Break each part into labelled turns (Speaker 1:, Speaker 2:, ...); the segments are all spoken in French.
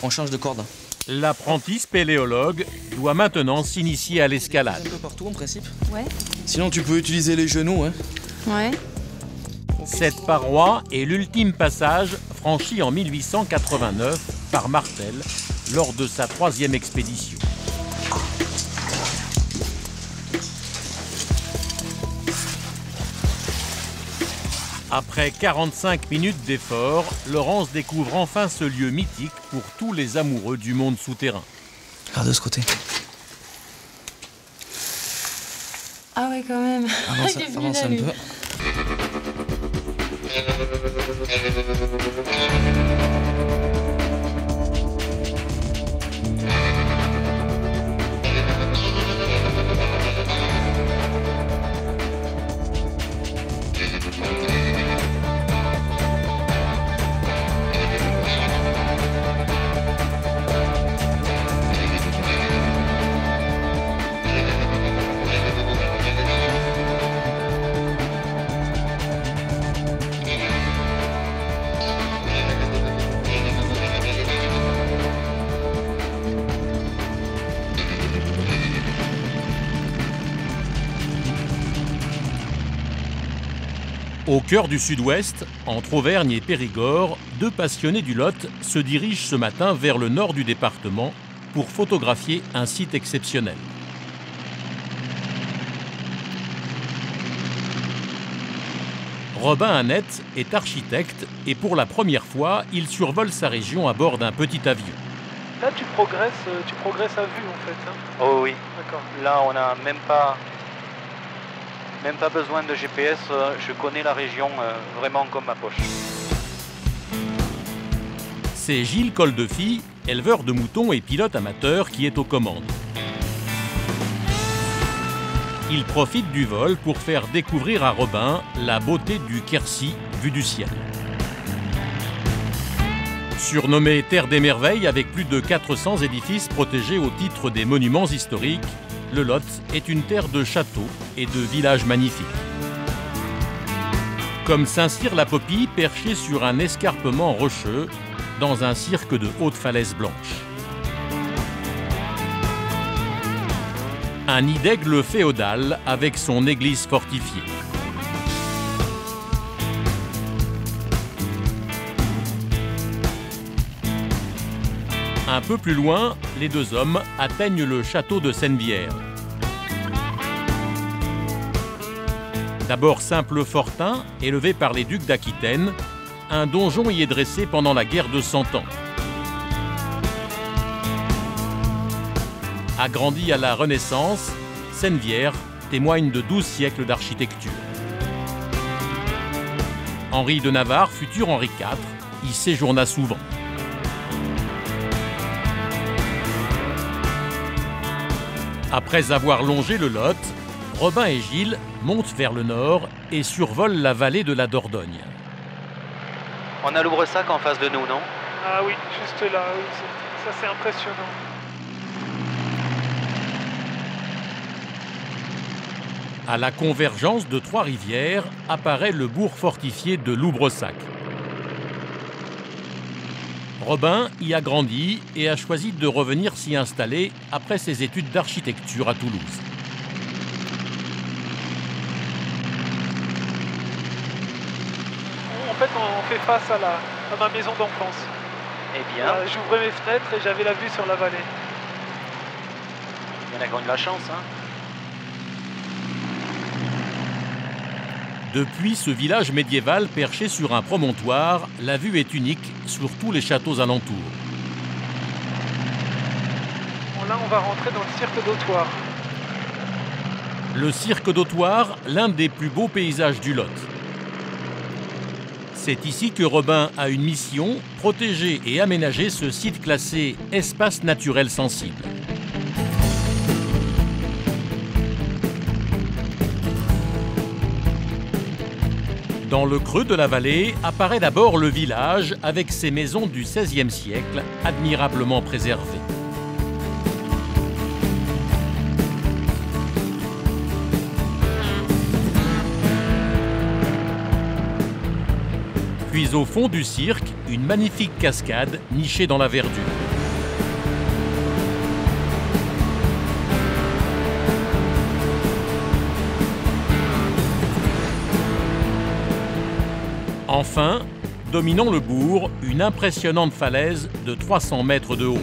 Speaker 1: On change de corde.
Speaker 2: L'apprenti spéléologue doit maintenant s'initier à l'escalade.
Speaker 1: Un peu partout en principe.
Speaker 3: Ouais.
Speaker 1: Sinon tu peux utiliser les genoux. Hein.
Speaker 3: Ouais.
Speaker 2: Cette paroi est l'ultime passage franchi en 1889 par Martel lors de sa 3e expédition. Après 45 minutes d'effort, Laurence découvre enfin ce lieu mythique pour tous les amoureux du monde souterrain.
Speaker 1: Regarde de ce côté.
Speaker 3: Ah ouais, quand même.
Speaker 1: Avance un peu.
Speaker 2: Au cœur du sud-ouest, entre Auvergne et Périgord, 2 passionnés du Lot se dirigent ce matin vers le nord du département pour photographier un site exceptionnel. Robin Annette est architecte et pour la première fois, il survole sa région à bord d'un petit avion.
Speaker 4: Là, tu progresses à vue en fait. Hein.
Speaker 5: Oh oui.
Speaker 4: D'accord.
Speaker 5: Là, on n'a même pas besoin de GPS. Je connais la région vraiment comme ma poche.
Speaker 2: C'est Gilles Coldefy, éleveur de moutons et pilote amateur, qui est aux commandes. Il profite du vol pour faire découvrir à Robin la beauté du Quercy vu du ciel. Surnommé Terre des Merveilles avec plus de 400 édifices protégés au titre des monuments historiques, le Lot est une terre de châteaux et de villages magnifiques. Comme Saint-Cyr-la-Popie perché sur un escarpement rocheux dans un cirque de hautes falaises blanches. Un nid d'aigle féodal avec son église fortifiée. Un peu plus loin, les 2 hommes atteignent le château de Sennevières. D'abord simple fortin, élevé par les ducs d'Aquitaine, un donjon y est dressé pendant la guerre de 100 ans. Agrandi à la Renaissance, Sennevières témoigne de 12 siècles d'architecture. Henri de Navarre, futur Henri IV, y séjourna souvent. Après avoir longé le Lot, Robin et Gilles montent vers le nord et survolent la vallée de la Dordogne.
Speaker 5: On a l'Oubresac en face de nous, non?
Speaker 4: Ah oui, juste là, oui, ça c'est impressionnant.
Speaker 2: À la convergence de 3 rivières apparaît le bourg fortifié de Loubresac. Robin y a grandi et a choisi de revenir s'y installer après ses études d'architecture à Toulouse.
Speaker 4: En fait, on fait face à ma maison d'enfance.
Speaker 5: Eh bien,
Speaker 4: J'ouvrais mes fenêtres et j'avais la vue sur la vallée.
Speaker 5: il y en a qui ont eu de la chance, hein.
Speaker 2: Depuis ce village médiéval perché sur un promontoire, la vue est unique sur tous les châteaux alentours.
Speaker 4: Bon, là, on va rentrer dans le cirque d'Autoire.
Speaker 2: Le cirque d'Autoire, l'un des plus beaux paysages du Lot. C'est ici que Robin a une mission, protéger et aménager ce site classé espace naturel sensible. Dans le creux de la vallée apparaît d'abord le village avec ses maisons du XVIe siècle, admirablement préservées. Puis au fond du cirque, une magnifique cascade nichée dans la verdure. Enfin, dominant le bourg, une impressionnante falaise de 300 mètres de haut.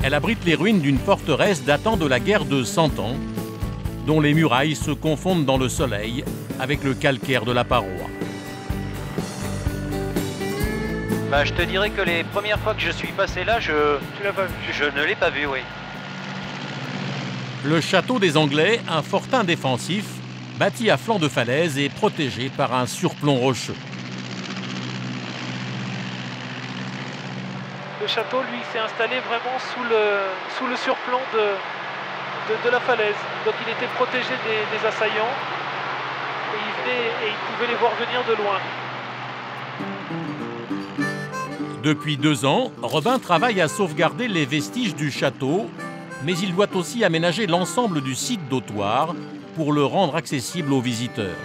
Speaker 2: Elle abrite les ruines d'une forteresse datant de la guerre de 100 ans, dont les murailles se confondent dans le soleil avec le calcaire de la paroi.
Speaker 5: Bah, je te dirais que les premières fois que je suis passé là,
Speaker 4: Tu l'as pas vu?
Speaker 5: je ne l'ai pas vu, oui.
Speaker 2: Le château des Anglais, un fortin défensif, bâti à flanc de falaise et protégé par un surplomb rocheux.
Speaker 4: Le château, lui, s'est installé vraiment sous le surplomb de la falaise. Donc il était protégé des assaillants et il pouvait les voir venir de loin.
Speaker 2: Depuis 2 ans, Robin travaille à sauvegarder les vestiges du château, mais il doit aussi aménager l'ensemble du site d'Autoire pour le rendre accessible aux visiteurs.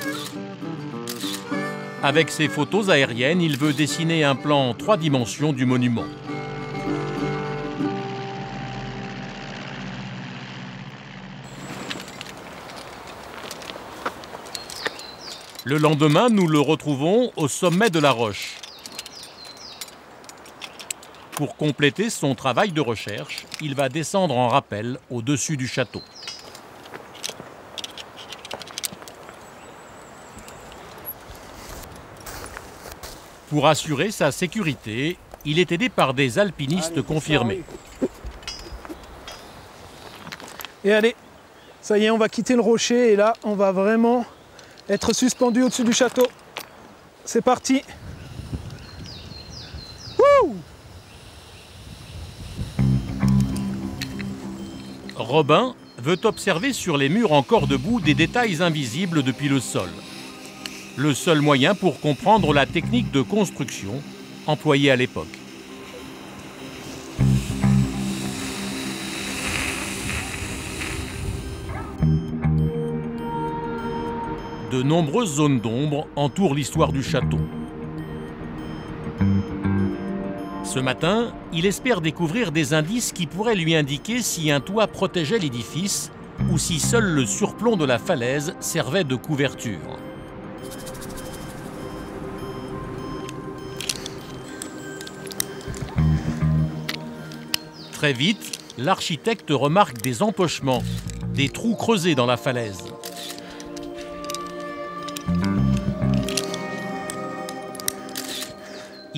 Speaker 2: Avec ses photos aériennes, il veut dessiner un plan en 3 dimensions du monument. Le lendemain, nous le retrouvons au sommet de la roche. Pour compléter son travail de recherche, il va descendre en rappel au-dessus du château. Pour assurer sa sécurité, il est aidé par des alpinistes confirmés.
Speaker 6: Et allez, ça y est, on va quitter le rocher et là, on va vraiment être suspendu au-dessus du château. C'est parti. Wouh!
Speaker 2: Robin veut observer sur les murs encore debout des détails invisibles depuis le sol. Le seul moyen pour comprendre la technique de construction employée à l'époque. De nombreuses zones d'ombre entourent l'histoire du château. Ce matin, il espère découvrir des indices qui pourraient lui indiquer si un toit protégeait l'édifice ou si seul le surplomb de la falaise servait de couverture. Très vite, l'architecte remarque des empochements, des trous creusés dans la falaise.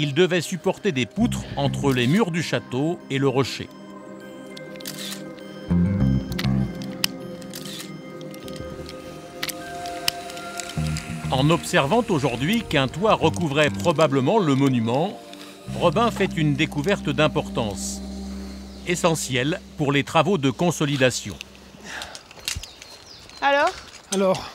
Speaker 2: Il devait supporter des poutres entre les murs du château et le rocher. En observant aujourd'hui qu'un toit recouvrait probablement le monument, Robin fait une découverte d'importance, essentielle pour les travaux de consolidation.
Speaker 3: Alors,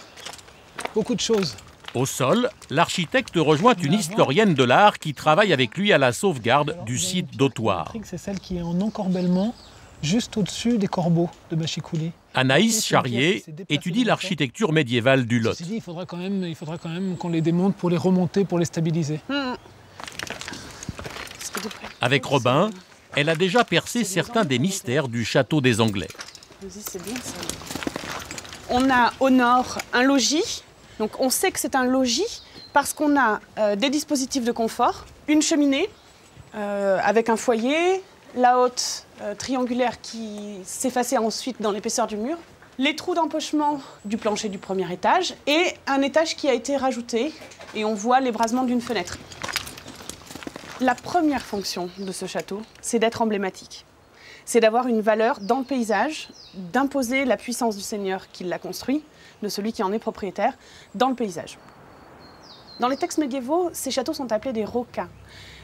Speaker 6: Beaucoup de choses.
Speaker 2: Au sol, l'architecte rejoint une historienne de l'art qui travaille avec lui à la sauvegarde du site d'Autoire.
Speaker 6: C'est celle qui est en encorbellement, juste au-dessus des corbeaux de Machicoulis.
Speaker 2: Anaïs Charrier étudie l'architecture médiévale du Lot.
Speaker 6: Il faudra quand même qu'on les démonte pour les remonter, pour les stabiliser.
Speaker 2: Avec Robin, elle a déjà percé certains des mystères du château des Anglais.
Speaker 7: On a au nord un logis. Donc on sait que c'est un logis parce qu'on a des dispositifs de confort, une cheminée avec un foyer, la haute triangulaire qui s'effaçait ensuite dans l'épaisseur du mur, les trous d'empochement du plancher du premier étage et un étage qui a été rajouté et on voit l'ébrasement d'une fenêtre. La première fonction de ce château, c'est d'être emblématique. C'est d'avoir une valeur dans le paysage, d'imposer la puissance du seigneur qui l'a construit, de celui qui en est propriétaire, dans le paysage. Dans les textes médiévaux, ces châteaux sont appelés des rocas.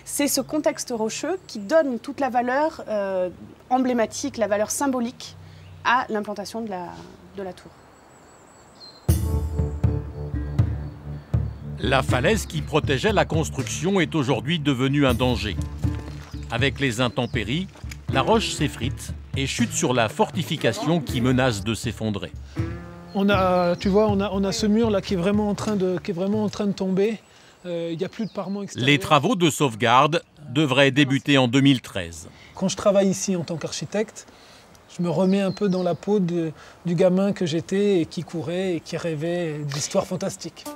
Speaker 7: C'est ce contexte rocheux qui donne toute la valeur emblématique, la valeur symbolique à l'implantation de la tour.
Speaker 2: La falaise qui protégeait la construction est aujourd'hui devenue un danger. Avec les intempéries, la roche s'effrite et chute sur la fortification qui menace de s'effondrer.
Speaker 6: On a ce mur là qui est vraiment en train de tomber. Il n'y a plus de parement extérieur.
Speaker 2: Les travaux de sauvegarde devraient débuter en 2013.
Speaker 6: Quand je travaille ici en tant qu'architecte, je me remets un peu dans la peau du gamin que j'étais et qui courait et qui rêvait d'histoires fantastiques.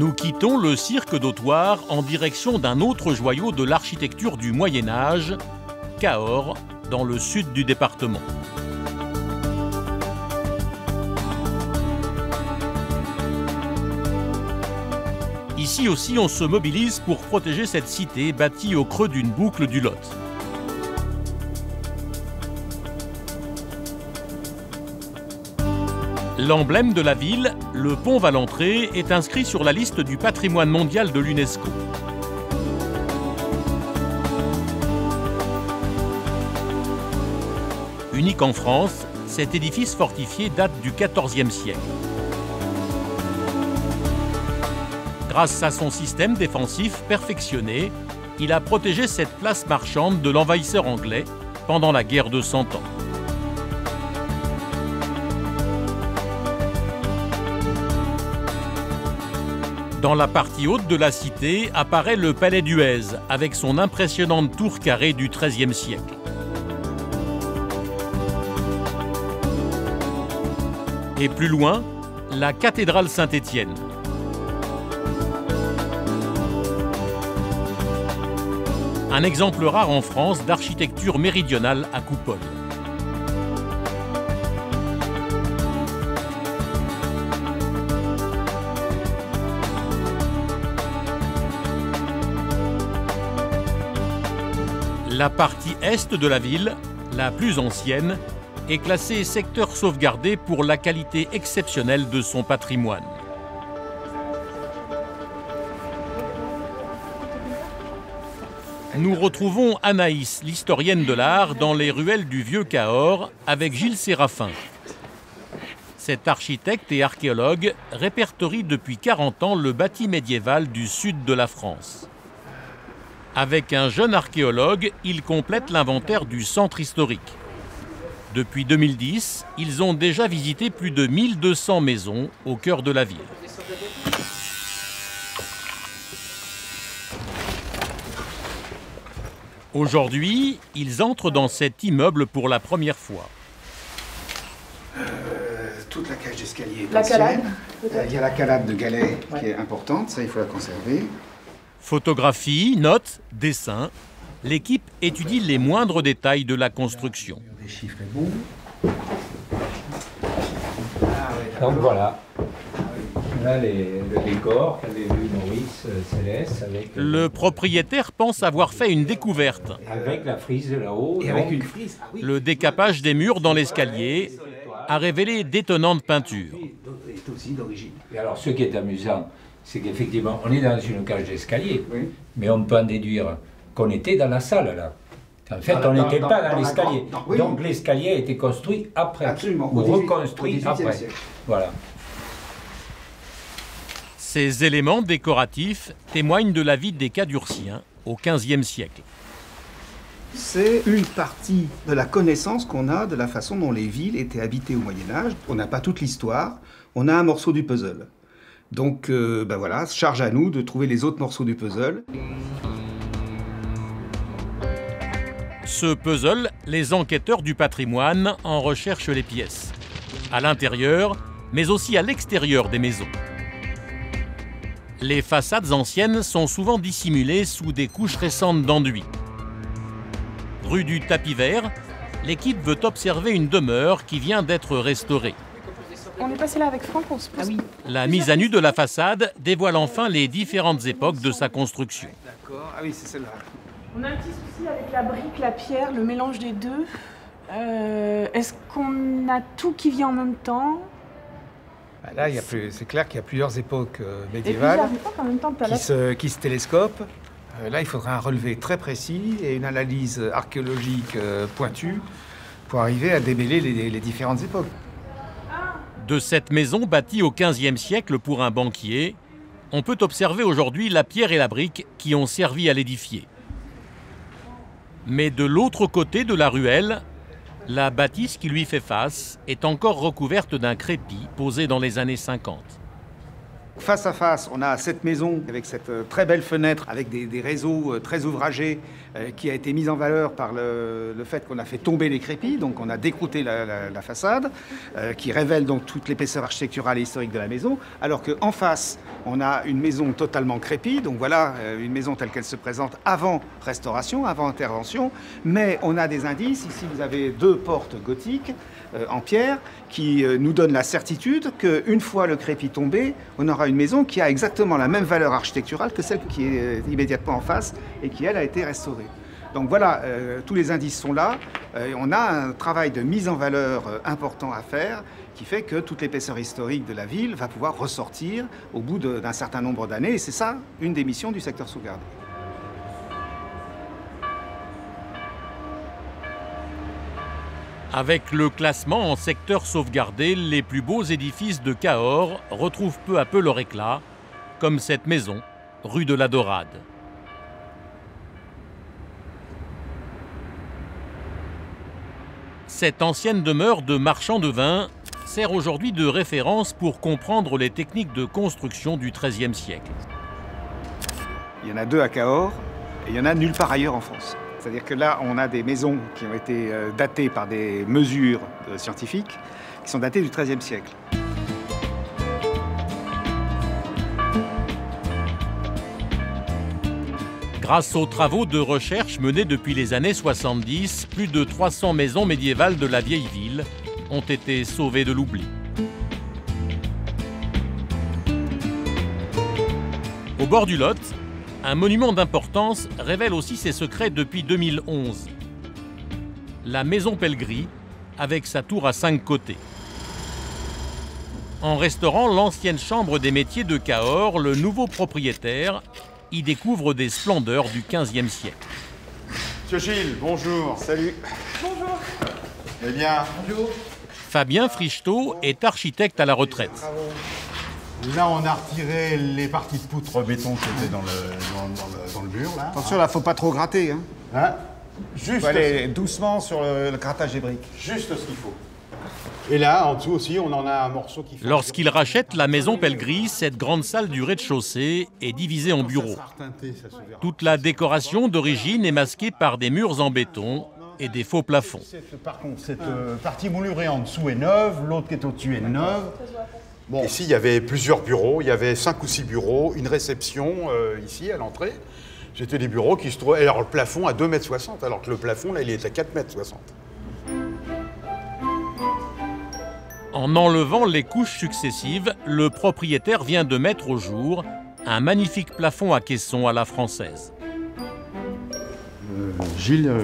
Speaker 2: Nous quittons le cirque d'Autoire en direction d'un autre joyau de l'architecture du Moyen-Âge, Cahors, dans le sud du département. Ici aussi, on se mobilise pour protéger cette cité bâtie au creux d'une boucle du Lot. L'emblème de la ville, le pont Valentré, est inscrit sur la liste du patrimoine mondial de l'UNESCO. Unique en France, cet édifice fortifié date du XIVe siècle. Grâce à son système défensif perfectionné, il a protégé cette place marchande de l'envahisseur anglais pendant la guerre de 100 ans. Dans la partie haute de la cité apparaît le palais d'Huez, avec son impressionnante tour carrée du XIIIe siècle. Et plus loin, la cathédrale Saint-Étienne. Un exemple rare en France d'architecture méridionale à coupole. La partie est de la ville, la plus ancienne, est classée secteur sauvegardé pour la qualité exceptionnelle de son patrimoine. Nous retrouvons Anaïs, l'historienne de l'art, dans les ruelles du vieux Cahors avec Gilles Séraphin. Cet architecte et archéologue répertorie depuis 40 ans le bâti médiéval du sud de la France. Avec un jeune archéologue, il complète l'inventaire du centre historique. Depuis 2010, ils ont déjà visité plus de 1200 maisons au cœur de la ville. Aujourd'hui, ils entrent dans cet immeuble pour la première fois.
Speaker 8: Toute la cage d'escalier est
Speaker 7: La
Speaker 8: ancienne.
Speaker 7: calade,
Speaker 8: Il y a la calade de galets qui est importante, ça il faut la conserver.
Speaker 2: Photographie, notes, dessins, l'équipe étudie les moindres détails de la construction.
Speaker 8: Les chiffres est bon.
Speaker 9: Donc voilà. Là, le décor qu'avait vu Maurice Céleste avec...
Speaker 2: Le propriétaire pense avoir fait une découverte.
Speaker 9: Avec la frise de là-haut.
Speaker 8: Et avec une frise. Ah oui.
Speaker 2: Le décapage des murs dans l'escalier a révélé d'étonnantes peintures.
Speaker 8: Est aussi d'origine.
Speaker 9: Et alors, ce qui est amusant, c'est qu'effectivement, on est dans une cage d'escalier,
Speaker 8: Oui.
Speaker 9: mais on peut en déduire qu'on était dans la salle, là. En fait, on n'était pas dans l'escalier.
Speaker 8: Oui.
Speaker 9: Donc, l'escalier a été construit après.
Speaker 8: Absolument.
Speaker 9: Ou
Speaker 8: Au 18e
Speaker 9: reconstruit après.
Speaker 8: siècle.
Speaker 9: Voilà.
Speaker 2: Ces éléments décoratifs témoignent de la vie des Cadurciens au XVe siècle.
Speaker 8: C'est une partie de la connaissance qu'on a de la façon dont les villes étaient habitées au Moyen-Âge. On n'a pas toute l'histoire, on a un morceau du puzzle. Donc ben voilà, charge à nous de trouver les autres morceaux du puzzle.
Speaker 2: Ce puzzle, les enquêteurs du patrimoine en recherchent les pièces, à l'intérieur, mais aussi à l'extérieur des maisons. Les façades anciennes sont souvent dissimulées sous des couches récentes d'enduit. Rue du Tapis Vert, l'équipe veut observer une demeure qui vient d'être restaurée.
Speaker 7: On est passé là avec Franck, on se pose.
Speaker 2: La mise à nu de la façade dévoile enfin les différentes époques de sa construction.
Speaker 8: D'accord, ah oui, c'est celle-là.
Speaker 7: On a un petit souci avec la brique, la pierre, le mélange des deux. Est-ce qu'on a tout qui vient en même temps?
Speaker 6: Là, c'est clair qu'il y a plusieurs époques
Speaker 7: Et
Speaker 6: médiévales
Speaker 7: plusieurs époques en même temps, tout à l'heure.
Speaker 6: qui se télescopent. Là, il faudra un relevé très précis et une analyse archéologique pointue pour arriver à démêler les différentes époques.
Speaker 2: De cette maison bâtie au XVe siècle pour un banquier, on peut observer aujourd'hui la pierre et la brique qui ont servi à l'édifier. Mais de l'autre côté de la ruelle, la bâtisse qui lui fait face est encore recouverte d'un crépi posé dans les années 50.
Speaker 8: Face à face, on a cette maison avec cette très belle fenêtre, avec des réseaux très ouvragés, qui a été mise en valeur par le fait qu'on a fait tomber les crépis, donc on a décrouté la façade, qui révèle donc toute l'épaisseur architecturale et historique de la maison, alors qu'en face, on a une maison totalement crépie, donc voilà une maison telle qu'elle se présente avant restauration, avant intervention, mais on a des indices. Ici, vous avez 2 portes gothiques en pierre qui nous donnent la certitude qu'une fois le crépi tombé, on aura une maison qui a exactement la même valeur architecturale que celle qui est immédiatement en face et qui, elle, a été restaurée. Donc voilà, tous les indices sont là. On a un travail de mise en valeur important à faire qui fait que toute l'épaisseur historique de la ville va pouvoir ressortir au bout d'un certain nombre d'années. Et c'est ça, une des missions du secteur sauvegardé.
Speaker 2: Avec le classement en secteur sauvegardé, les plus beaux édifices de Cahors retrouvent peu à peu leur éclat, comme cette maison, rue de la Dorade. Cette ancienne demeure de marchand de vin sert aujourd'hui de référence pour comprendre les techniques de construction du XIIIe siècle.
Speaker 8: Il y en a 2 à Cahors et il y en a nulle part ailleurs en France. C'est-à-dire que là, on a des maisons qui ont été datées par des mesures scientifiques qui sont datées du XIIIe siècle.
Speaker 2: Grâce aux travaux de recherche menés depuis les années 70, plus de 300 maisons médiévales de la vieille ville ont été sauvées de l'oubli. Au bord du Lot, un monument d'importance révèle aussi ses secrets depuis 2011. La maison Pellegris, avec sa tour à 5 côtés. En restaurant l'ancienne chambre des métiers de Cahors, le nouveau propriétaire y découvre des splendeurs du XVe siècle.
Speaker 10: Monsieur Gilles, bonjour. Salut.
Speaker 7: Bonjour.
Speaker 10: Eh bien, bonjour.
Speaker 2: Fabien Fricheteau est architecte à la retraite.
Speaker 10: Là, on a retiré les parties de poutre béton qui étaient dans le mur. Là.
Speaker 8: Attention, là, faut pas trop gratter.
Speaker 10: Hein juste
Speaker 8: faut aller doucement sur le grattage des briques.
Speaker 10: Juste ce qu'il faut. Et là, en dessous aussi, on en a un morceau qui fait...
Speaker 2: Lorsqu'il rachète la maison Pellegris, cette grande salle du rez-de-chaussée est divisée en bureaux. Toute la décoration d'origine est masquée par des murs en béton et des faux plafonds.
Speaker 10: Par contre, cette partie moulurée en dessous est neuve, l'autre qui est au-dessus est neuve. Bon. Ici, il y avait plusieurs bureaux, il y avait 5 ou 6 bureaux, une réception ici à l'entrée. C'était des bureaux qui se trouvaient... Alors le plafond à 2,60 m, alors que le plafond, là, il est à 4,60 m.
Speaker 2: En enlevant les couches successives, le propriétaire vient de mettre au jour un magnifique plafond à caisson à la française.
Speaker 10: Gilles vient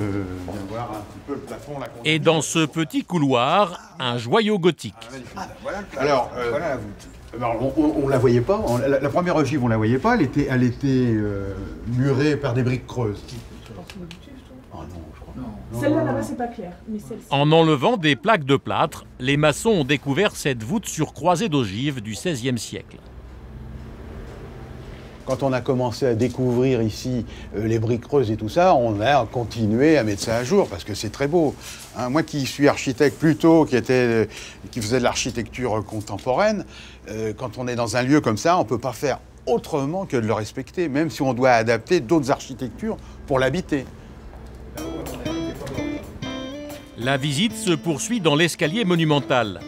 Speaker 10: voir un petit peu le plafond. Là,
Speaker 2: et dans ce petit couloir, un joyau gothique.
Speaker 10: Alors, voilà la voûte. On ne la voyait pas. La première ogive, on ne la voyait pas. Elle était murée par des briques creuses.
Speaker 7: Celle-là, là-bas, c'est pas clair. Mais celle-ci.
Speaker 2: En enlevant des plaques de plâtre, les maçons ont découvert cette voûte sur croisée d'ogives du XVIe siècle.
Speaker 10: Quand on a commencé à découvrir ici les briques creuses et tout ça, on a continué à mettre ça à jour parce que c'est très beau. Hein, moi qui suis architecte plutôt, qui faisait de l'architecture contemporaine, quand on est dans un lieu comme ça, on ne peut pas faire autrement que de le respecter, même si on doit adapter d'autres architectures pour l'habiter.
Speaker 2: La visite se poursuit dans l'escalier monumental.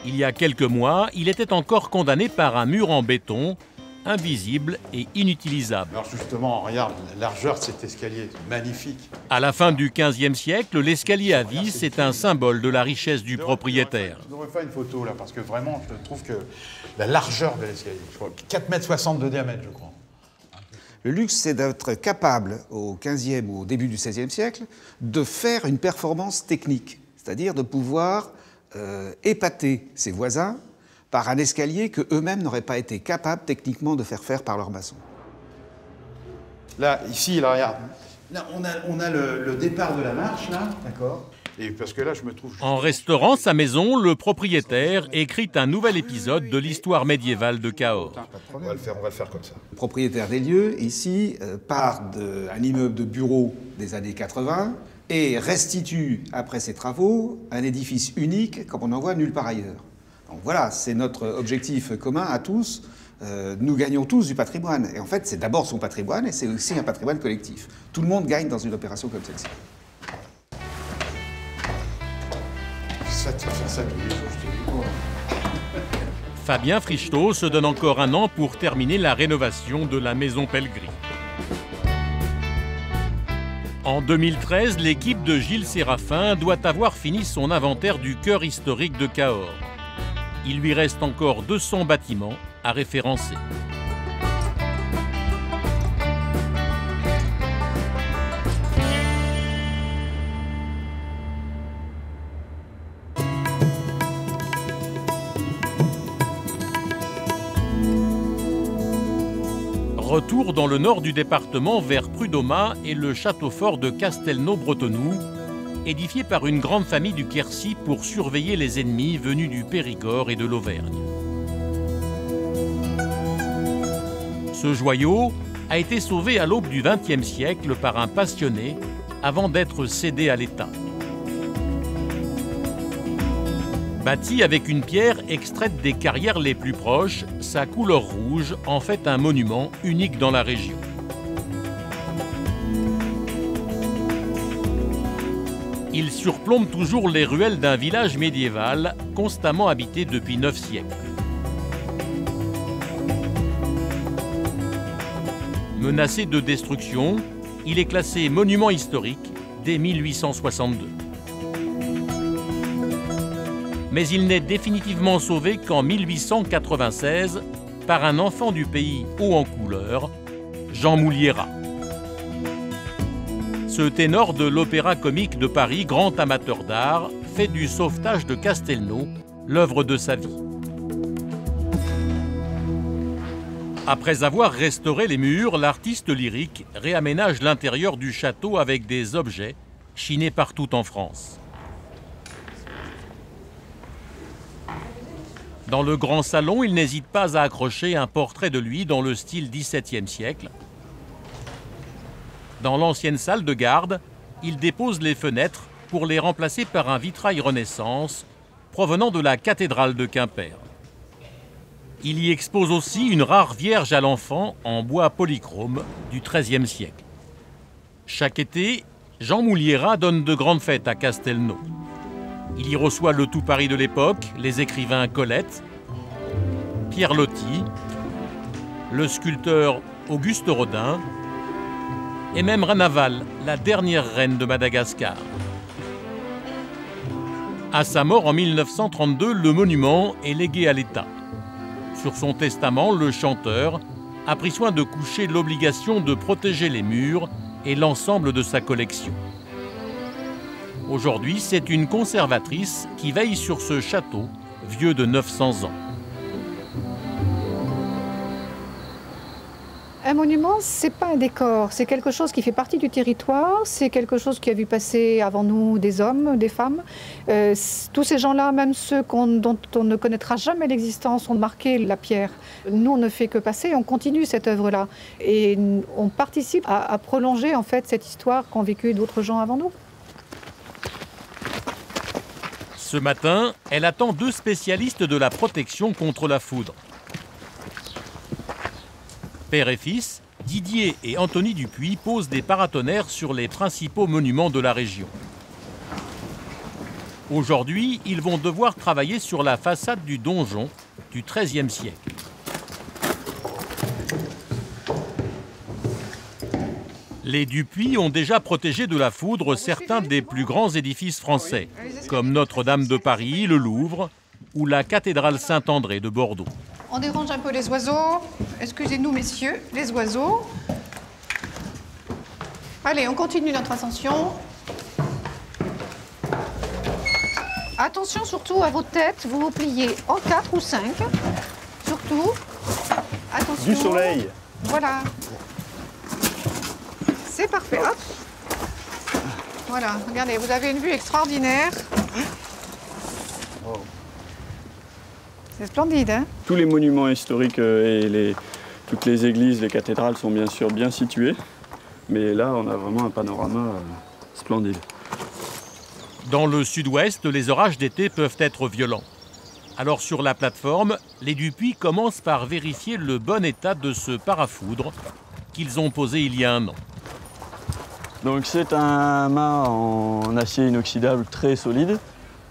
Speaker 2: Il y a quelques mois, il était encore condamné par un mur en béton, invisible et inutilisable.
Speaker 10: Alors justement, regarde la largeur de cet escalier, magnifique.
Speaker 2: À la fin du XVe siècle, l'escalier à vis est un symbole de la richesse du propriétaire.
Speaker 10: Je devrais faire une photo là, parce que vraiment, je trouve que la largeur de l'escalier, 4,60 m de diamètre, je crois.
Speaker 8: Le luxe, c'est d'être capable, au XVe ou au début du XVIe siècle, de faire une performance technique, c'est-à-dire de pouvoir épater ses voisins par un escalier qu'eux-mêmes n'auraient pas été capables techniquement de faire par leurs maçons.
Speaker 10: Là, ici, là, regarde. Là, on a le départ de la marche, là. D'accord. Et parce que là, je me trouve...
Speaker 2: En restaurant sa maison, le propriétaire écrit un nouvel épisode de l'histoire médiévale de Cahors.
Speaker 10: On va le faire comme ça.
Speaker 8: Le propriétaire des lieux, ici, part d'un immeuble de bureaux des années 80 et restitue, après ses travaux, un édifice unique comme on n'en voit nulle part ailleurs. Donc voilà, c'est notre objectif commun à tous, nous gagnons tous du patrimoine. Et en fait, c'est d'abord son patrimoine et c'est aussi un patrimoine collectif. Tout le monde gagne dans une opération comme celle-ci.
Speaker 10: Ça, tu fais ça tous les jours, je te dis quoi.
Speaker 2: Fabien Fricheteau se donne encore un an pour terminer la rénovation de la maison Pellegris. En 2013, l'équipe de Gilles Séraphin doit avoir fini son inventaire du cœur historique de Cahors. Il lui reste encore 200 bâtiments à référencer. Retour dans le nord du département vers Prud'Homas et le château fort de Castelnau-Bretonnous, édifié par une grande famille du Quercy pour surveiller les ennemis venus du Périgord et de l'Auvergne. Ce joyau a été sauvé à l'aube du XXe siècle par un passionné avant d'être cédé à l'État. Bâti avec une pierre extraite des carrières les plus proches, sa couleur rouge en fait un monument unique dans la région. Il surplombe toujours les ruelles d'un village médiéval constamment habité depuis 9 siècles. Menacé de destruction, il est classé monument historique dès 1862. Mais il n'est définitivement sauvé qu'en 1896 par un enfant du pays haut en couleur, Jean Mouliéra. Ce ténor de l'Opéra Comique de Paris, grand amateur d'art, fait du sauvetage de Castelnau l'œuvre de sa vie. Après avoir restauré les murs, l'artiste lyrique réaménage l'intérieur du château avec des objets chinés partout en France. Dans le grand salon, il n'hésite pas à accrocher un portrait de lui dans le style XVIIe siècle. Dans l'ancienne salle de garde, il dépose les fenêtres pour les remplacer par un vitrail Renaissance provenant de la cathédrale de Quimper. Il y expose aussi une rare Vierge à l'enfant en bois polychrome du XIIIe siècle. Chaque été, Jean Mouliéra donne de grandes fêtes à Castelnau. Il y reçoit le tout Paris de l'époque, les écrivains Colette, Pierre Loti, le sculpteur Auguste Rodin et même Ranaval, la dernière reine de Madagascar. À sa mort en 1932, le monument est légué à l'État. Sur son testament, le chanteur a pris soin de coucher l'obligation de protéger les murs et l'ensemble de sa collection. Aujourd'hui, c'est une conservatrice qui veille sur ce château, vieux de 900 ans.
Speaker 11: Un monument, c'est pas un décor, c'est quelque chose qui fait partie du territoire, c'est quelque chose qui a vu passer avant nous des hommes, des femmes. Tous ces gens-là, même ceux dont on ne connaîtra jamais l'existence, ont marqué la pierre. Nous, on ne fait que passer, on continue cette œuvre-là. Et on participe à prolonger en fait cette histoire qu'ont vécu d'autres gens avant nous.
Speaker 2: Ce matin, elle attend 2 spécialistes de la protection contre la foudre. Père et fils, Didier et Anthony Dupuis posent des paratonnerres sur les principaux monuments de la région. Aujourd'hui, ils vont devoir travailler sur la façade du donjon du XIIIe siècle. Les Dupuis ont déjà protégé de la foudre certains des plus grands édifices français, comme Notre-Dame de Paris, le Louvre ou la cathédrale Saint-André de Bordeaux.
Speaker 11: On dérange un peu les oiseaux. Excusez-nous, messieurs, les oiseaux. Allez, on continue notre ascension. Attention surtout à vos têtes, vous vous pliez en 4 ou 5. Surtout, attention.
Speaker 12: Du soleil.
Speaker 11: Voilà. C'est parfait, hop. Voilà, regardez, vous avez une vue extraordinaire. C'est splendide, hein?
Speaker 12: Tous les monuments historiques et toutes les églises, les cathédrales sont bien sûr bien situées. Mais là, on a vraiment un panorama splendide.
Speaker 2: Dans le sud-ouest, les orages d'été peuvent être violents. Alors sur la plateforme, les Dupuis commencent par vérifier le bon état de ce parafoudre qu'ils ont posé il y a 1 an.
Speaker 12: Donc c'est un mât en acier inoxydable très solide.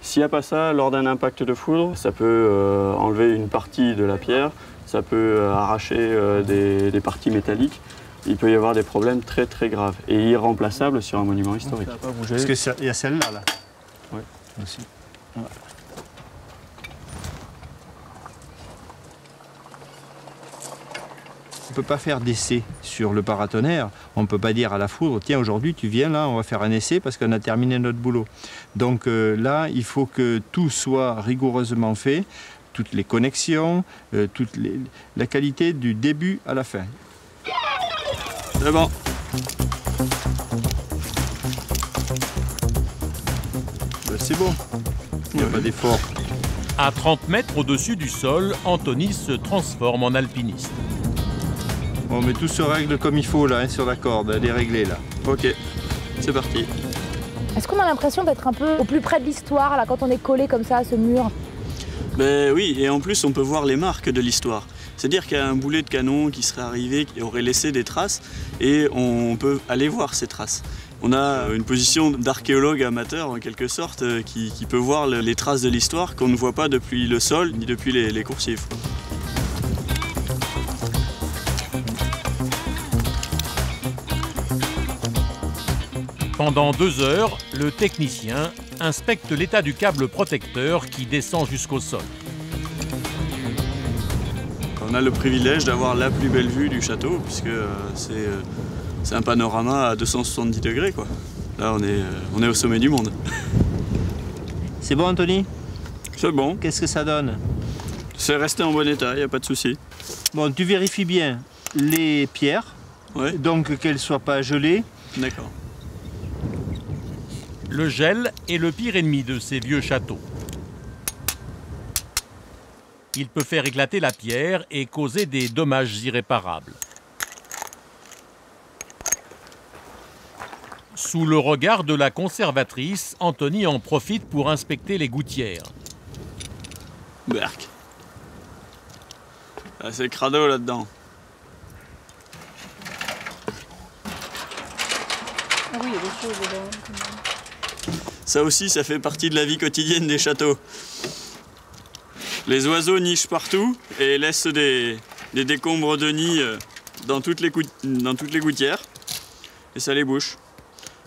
Speaker 12: S'il n'y a pas ça, lors d'un impact de foudre, ça peut enlever une partie de la pierre, ça peut arracher des parties métalliques. Il peut y avoir des problèmes très très graves et irremplaçables sur un monument historique.
Speaker 13: Ça va pas bouger. Parce qu'il y a celle-là, là.
Speaker 12: Oui.
Speaker 13: Aussi.
Speaker 12: Ouais.
Speaker 13: On ne peut pas faire d'essai sur le paratonnerre. On ne peut pas dire à la foudre, tiens, aujourd'hui tu viens là, on va faire un essai parce qu'on a terminé notre boulot. Donc là, il faut que tout soit rigoureusement fait, toutes les connexions, la qualité du début à la fin.
Speaker 12: C'est bon.
Speaker 13: Ben, c'est bon, il n'y a pas d'effort.
Speaker 2: À 30 mètres au-dessus du sol, Anthony se transforme en alpiniste.
Speaker 13: Bon, mais tout se règle comme il faut là, hein, sur la corde, elle est réglée là.
Speaker 12: Ok, c'est parti.
Speaker 14: Est-ce qu'on a l'impression d'être un peu au plus près de l'histoire là quand on est collé comme ça à ce mur?
Speaker 12: Ben oui, et en plus on peut voir les marques de l'histoire. C'est-à-dire qu'il y a un boulet de canon qui serait arrivé, qui aurait laissé des traces, et on peut aller voir ces traces. On a une position d'archéologue amateur en quelque sorte, qui peut voir les traces de l'histoire qu'on ne voit pas depuis le sol ni depuis les coursiers.
Speaker 2: Pendant 2 heures, le technicien inspecte l'état du câble protecteur qui descend jusqu'au sol.
Speaker 12: On a le privilège d'avoir la plus belle vue du château, puisque c'est un panorama à 270 degrés, quoi. Là, on est au sommet du monde.
Speaker 13: C'est bon, Anthony?
Speaker 12: C'est bon.
Speaker 13: Qu'est-ce que ça donne?
Speaker 12: C'est resté en bon état, il n'y a pas de souci.
Speaker 13: Bon, tu vérifies bien les pierres,
Speaker 12: ouais.
Speaker 13: Donc qu'elles ne soient pas gelées.
Speaker 12: D'accord.
Speaker 2: Le gel est le pire ennemi de ces vieux châteaux. Il peut faire éclater la pierre et causer des dommages irréparables. Sous le regard de la conservatrice, Anthony en profite pour inspecter les gouttières.
Speaker 12: Berk. Ah, c'est crado là-dedans.
Speaker 11: Ah oui, il y a des choses dedans.
Speaker 12: Ça aussi, ça fait partie de la vie quotidienne des châteaux. Les oiseaux nichent partout et laissent des décombres de nid dans toutes les gouttières. Et ça les bouche.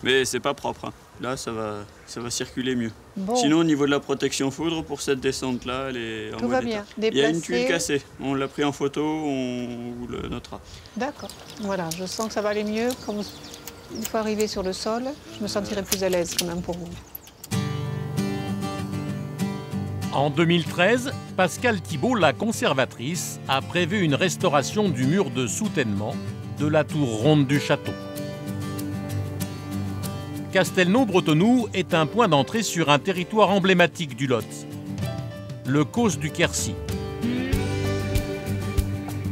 Speaker 12: Mais c'est pas propre, hein. Là, ça va circuler mieux.
Speaker 11: Bon.
Speaker 12: Sinon, au niveau de la protection foudre, pour cette descente-là, elle est en
Speaker 11: Tout
Speaker 12: bon
Speaker 11: va
Speaker 12: état.
Speaker 11: bien.
Speaker 12: Il y a une tuile
Speaker 11: Déplacé.
Speaker 12: cassée. On l'a pris en photo, on vous le notera.
Speaker 11: D'accord. Voilà, je sens que ça va aller mieux. Une fois arrivé sur le sol, je me sentirai plus à l'aise quand même pour vous.
Speaker 2: En 2013, Pascal Thibault, la conservatrice, a prévu une restauration du mur de soutènement de la tour ronde du château. Castelnau-Bretonneux est un point d'entrée sur un territoire emblématique du Lot, le Causse du Quercy.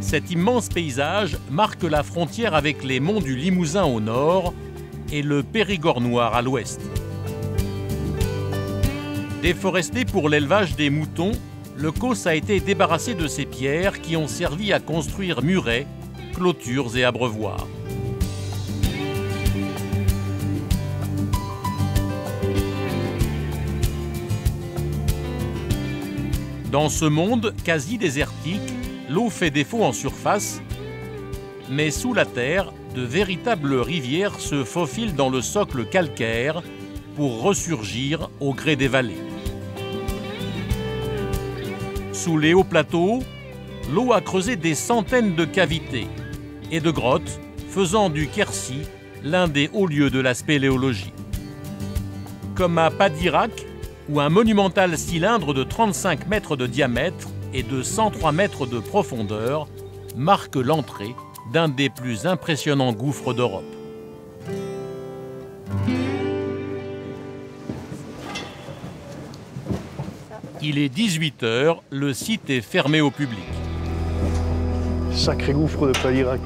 Speaker 2: Cet immense paysage marque la frontière avec les monts du Limousin au nord et le Périgord noir à l'ouest. Déforesté pour l'élevage des moutons, le Causse a été débarrassé de ces pierres qui ont servi à construire murets, clôtures et abreuvoirs. Dans ce monde quasi désertique, l'eau fait défaut en surface, mais sous la terre, de véritables rivières se faufilent dans le socle calcaire pour ressurgir au gré des vallées. Sous les hauts plateaux, l'eau a creusé des centaines de cavités et de grottes, faisant du Quercy l'un des hauts lieux de la spéléologie. Comme à Padirac, où un monumental cylindre de 35 mètres de diamètre et de 103 mètres de profondeur marque l'entrée d'un des plus impressionnants gouffres d'Europe. Il est 18 h, le site est fermé au public.
Speaker 15: Sacré gouffre de Padirac.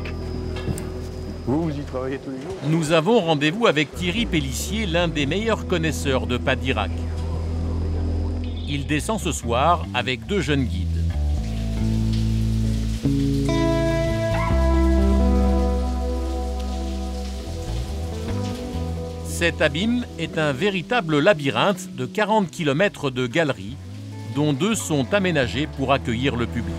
Speaker 15: Vous y travaillez tous les jours?
Speaker 2: Nous avons rendez-vous avec Thierry Pellissier, l'un des meilleurs connaisseurs de Padirac. Il descend ce soir avec 2 jeunes guides. Cet abîme est un véritable labyrinthe de 40 km de galeries, dont 2 sont aménagées pour accueillir le public.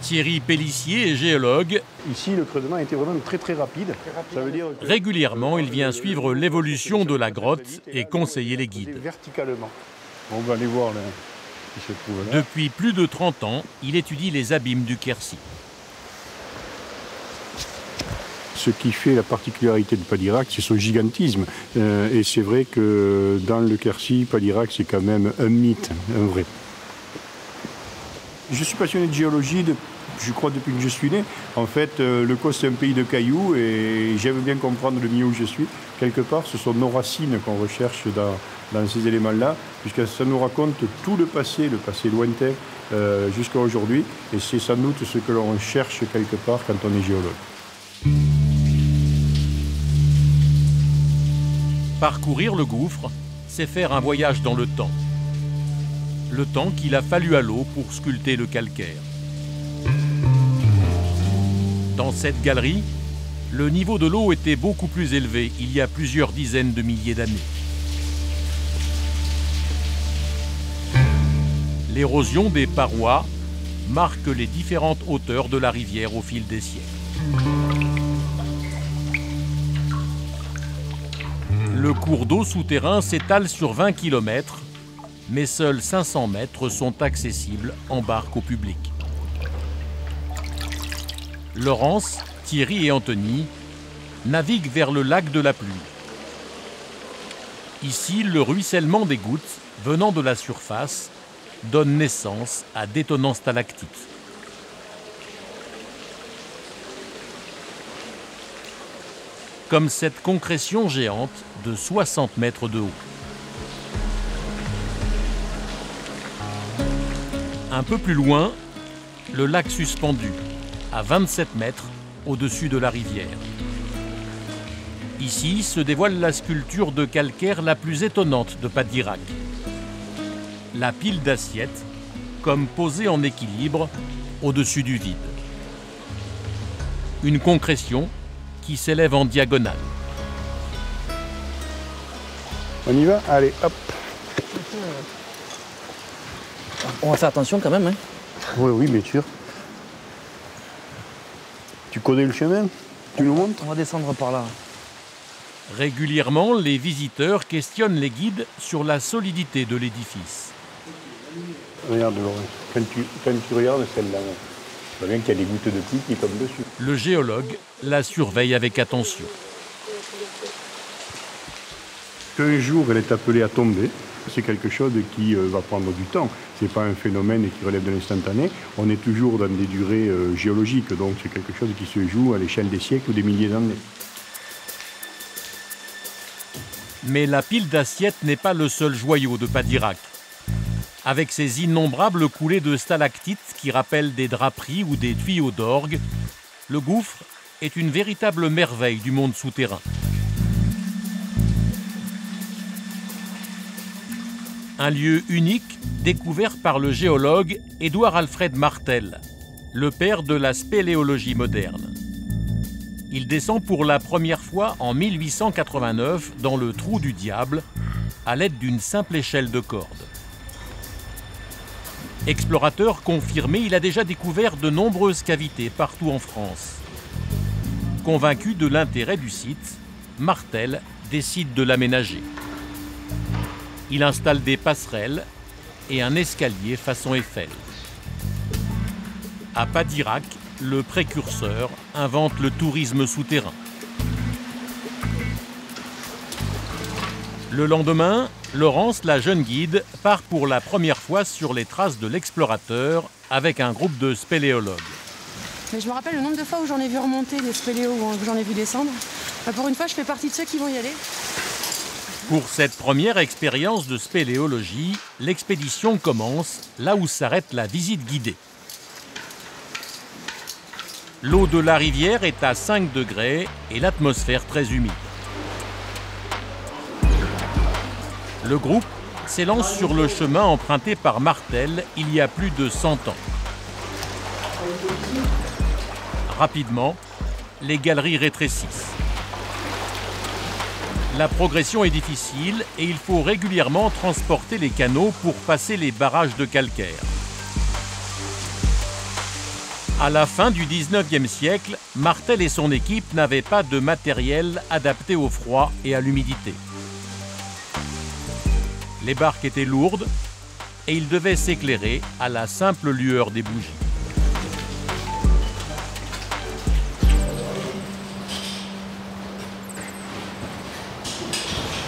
Speaker 2: Thierry Pellissier est géologue.
Speaker 15: Ici, le creusement a été vraiment très rapide. Ça veut dire que
Speaker 2: Régulièrement, il vient suivre l'évolution de la grotte et conseiller les guides.
Speaker 15: verticalement. On va aller voir là, qui se trouve là.
Speaker 2: Depuis plus de 30 ans, il étudie les abîmes du Quercy.
Speaker 15: Ce qui fait la particularité de Padirac, c'est son gigantisme. Et c'est vrai que dans le Quercy, Padirac, c'est quand même un mythe, un vrai. Je suis passionné de géologie, je crois depuis que je suis né. En fait, le Causse, c'est un pays de cailloux et j'aime bien comprendre le milieu où je suis. Quelque part, ce sont nos racines qu'on recherche dans ces éléments-là, puisque ça nous raconte tout le passé lointain jusqu'à aujourd'hui. Et c'est sans doute ce que l'on cherche quelque part quand on est géologue.
Speaker 2: Parcourir le gouffre, c'est faire un voyage dans le temps. Le temps qu'il a fallu à l'eau pour sculpter le calcaire. Dans cette galerie, le niveau de l'eau était beaucoup plus élevé il y a plusieurs dizaines de milliers d'années. L'érosion des parois marque les différentes hauteurs de la rivière au fil des siècles. Le cours d'eau souterrain s'étale sur 20 km, mais seuls 500 mètres sont accessibles en barque au public. Laurence, Thierry et Anthony naviguent vers le lac de la Pluie. Ici, le ruissellement des gouttes venant de la surface donne naissance à d'étonnants stalactites. Comme cette concrétion géante de 60 mètres de haut. Un peu plus loin, le lac suspendu, à 27 mètres au-dessus de la rivière. Ici se dévoile la sculpture de calcaire la plus étonnante de Padirac. La pile d'assiettes, comme posée en équilibre au-dessus du vide. Une concrétion qui s'élève en diagonale.
Speaker 15: On y va? Allez, hop.
Speaker 1: On va faire attention quand même, hein.
Speaker 15: Oui, bien sûr. Tu connais le chemin? Tu nous montres?
Speaker 1: On va descendre par là.
Speaker 2: Régulièrement, les visiteurs questionnent les guides sur la solidité de l'édifice.
Speaker 15: Regarde, Laurent, quand tu regardes celle-là, tu vois bien qu'il y a des gouttes de pluie qui tombent dessus.
Speaker 2: Le géologue la surveille avec attention.
Speaker 15: Qu'un jour elle est appelée à tomber, c'est quelque chose qui va prendre du temps. Ce n'est pas un phénomène qui relève de l'instantané. On est toujours dans des durées géologiques, donc c'est quelque chose qui se joue à l'échelle des siècles ou des milliers d'années.
Speaker 2: Mais la pile d'assiettes n'est pas le seul joyau de Padirac. Avec ses innombrables coulées de stalactites qui rappellent des draperies ou des tuyaux d'orgue, le gouffre est une véritable merveille du monde souterrain. Un lieu unique découvert par le géologue Édouard Alfred Martel, le père de la spéléologie moderne. Il descend pour la première fois en 1889 dans le Trou du Diable à l'aide d'une simple échelle de corde. Explorateur confirmé, il a déjà découvert de nombreuses cavités partout en France. Convaincu de l'intérêt du site, Martel décide de l'aménager. Il installe des passerelles et un escalier façon Eiffel. À Padirac, le précurseur invente le tourisme souterrain. Le lendemain, Laurence, la jeune guide, part pour la première fois sur les traces de l'explorateur avec un groupe de spéléologues.
Speaker 3: Mais je me rappelle le nombre de fois où j'en ai vu remonter des spéléos, où j'en ai vu descendre. Pour une fois, je fais partie de ceux qui vont y aller.
Speaker 2: Pour cette première expérience de spéléologie, l'expédition commence là où s'arrête la visite guidée. L'eau de la rivière est à 5 degrés et l'atmosphère très humide. Le groupe s'élance sur le chemin emprunté par Martel il y a plus de 100 ans. Rapidement, les galeries rétrécissent. La progression est difficile et il faut régulièrement transporter les canaux pour passer les barrages de calcaire. À la fin du 19e siècle, Martel et son équipe n'avaient pas de matériel adapté au froid et à l'humidité. Les barques étaient lourdes et ils devaient s'éclairer à la simple lueur des bougies.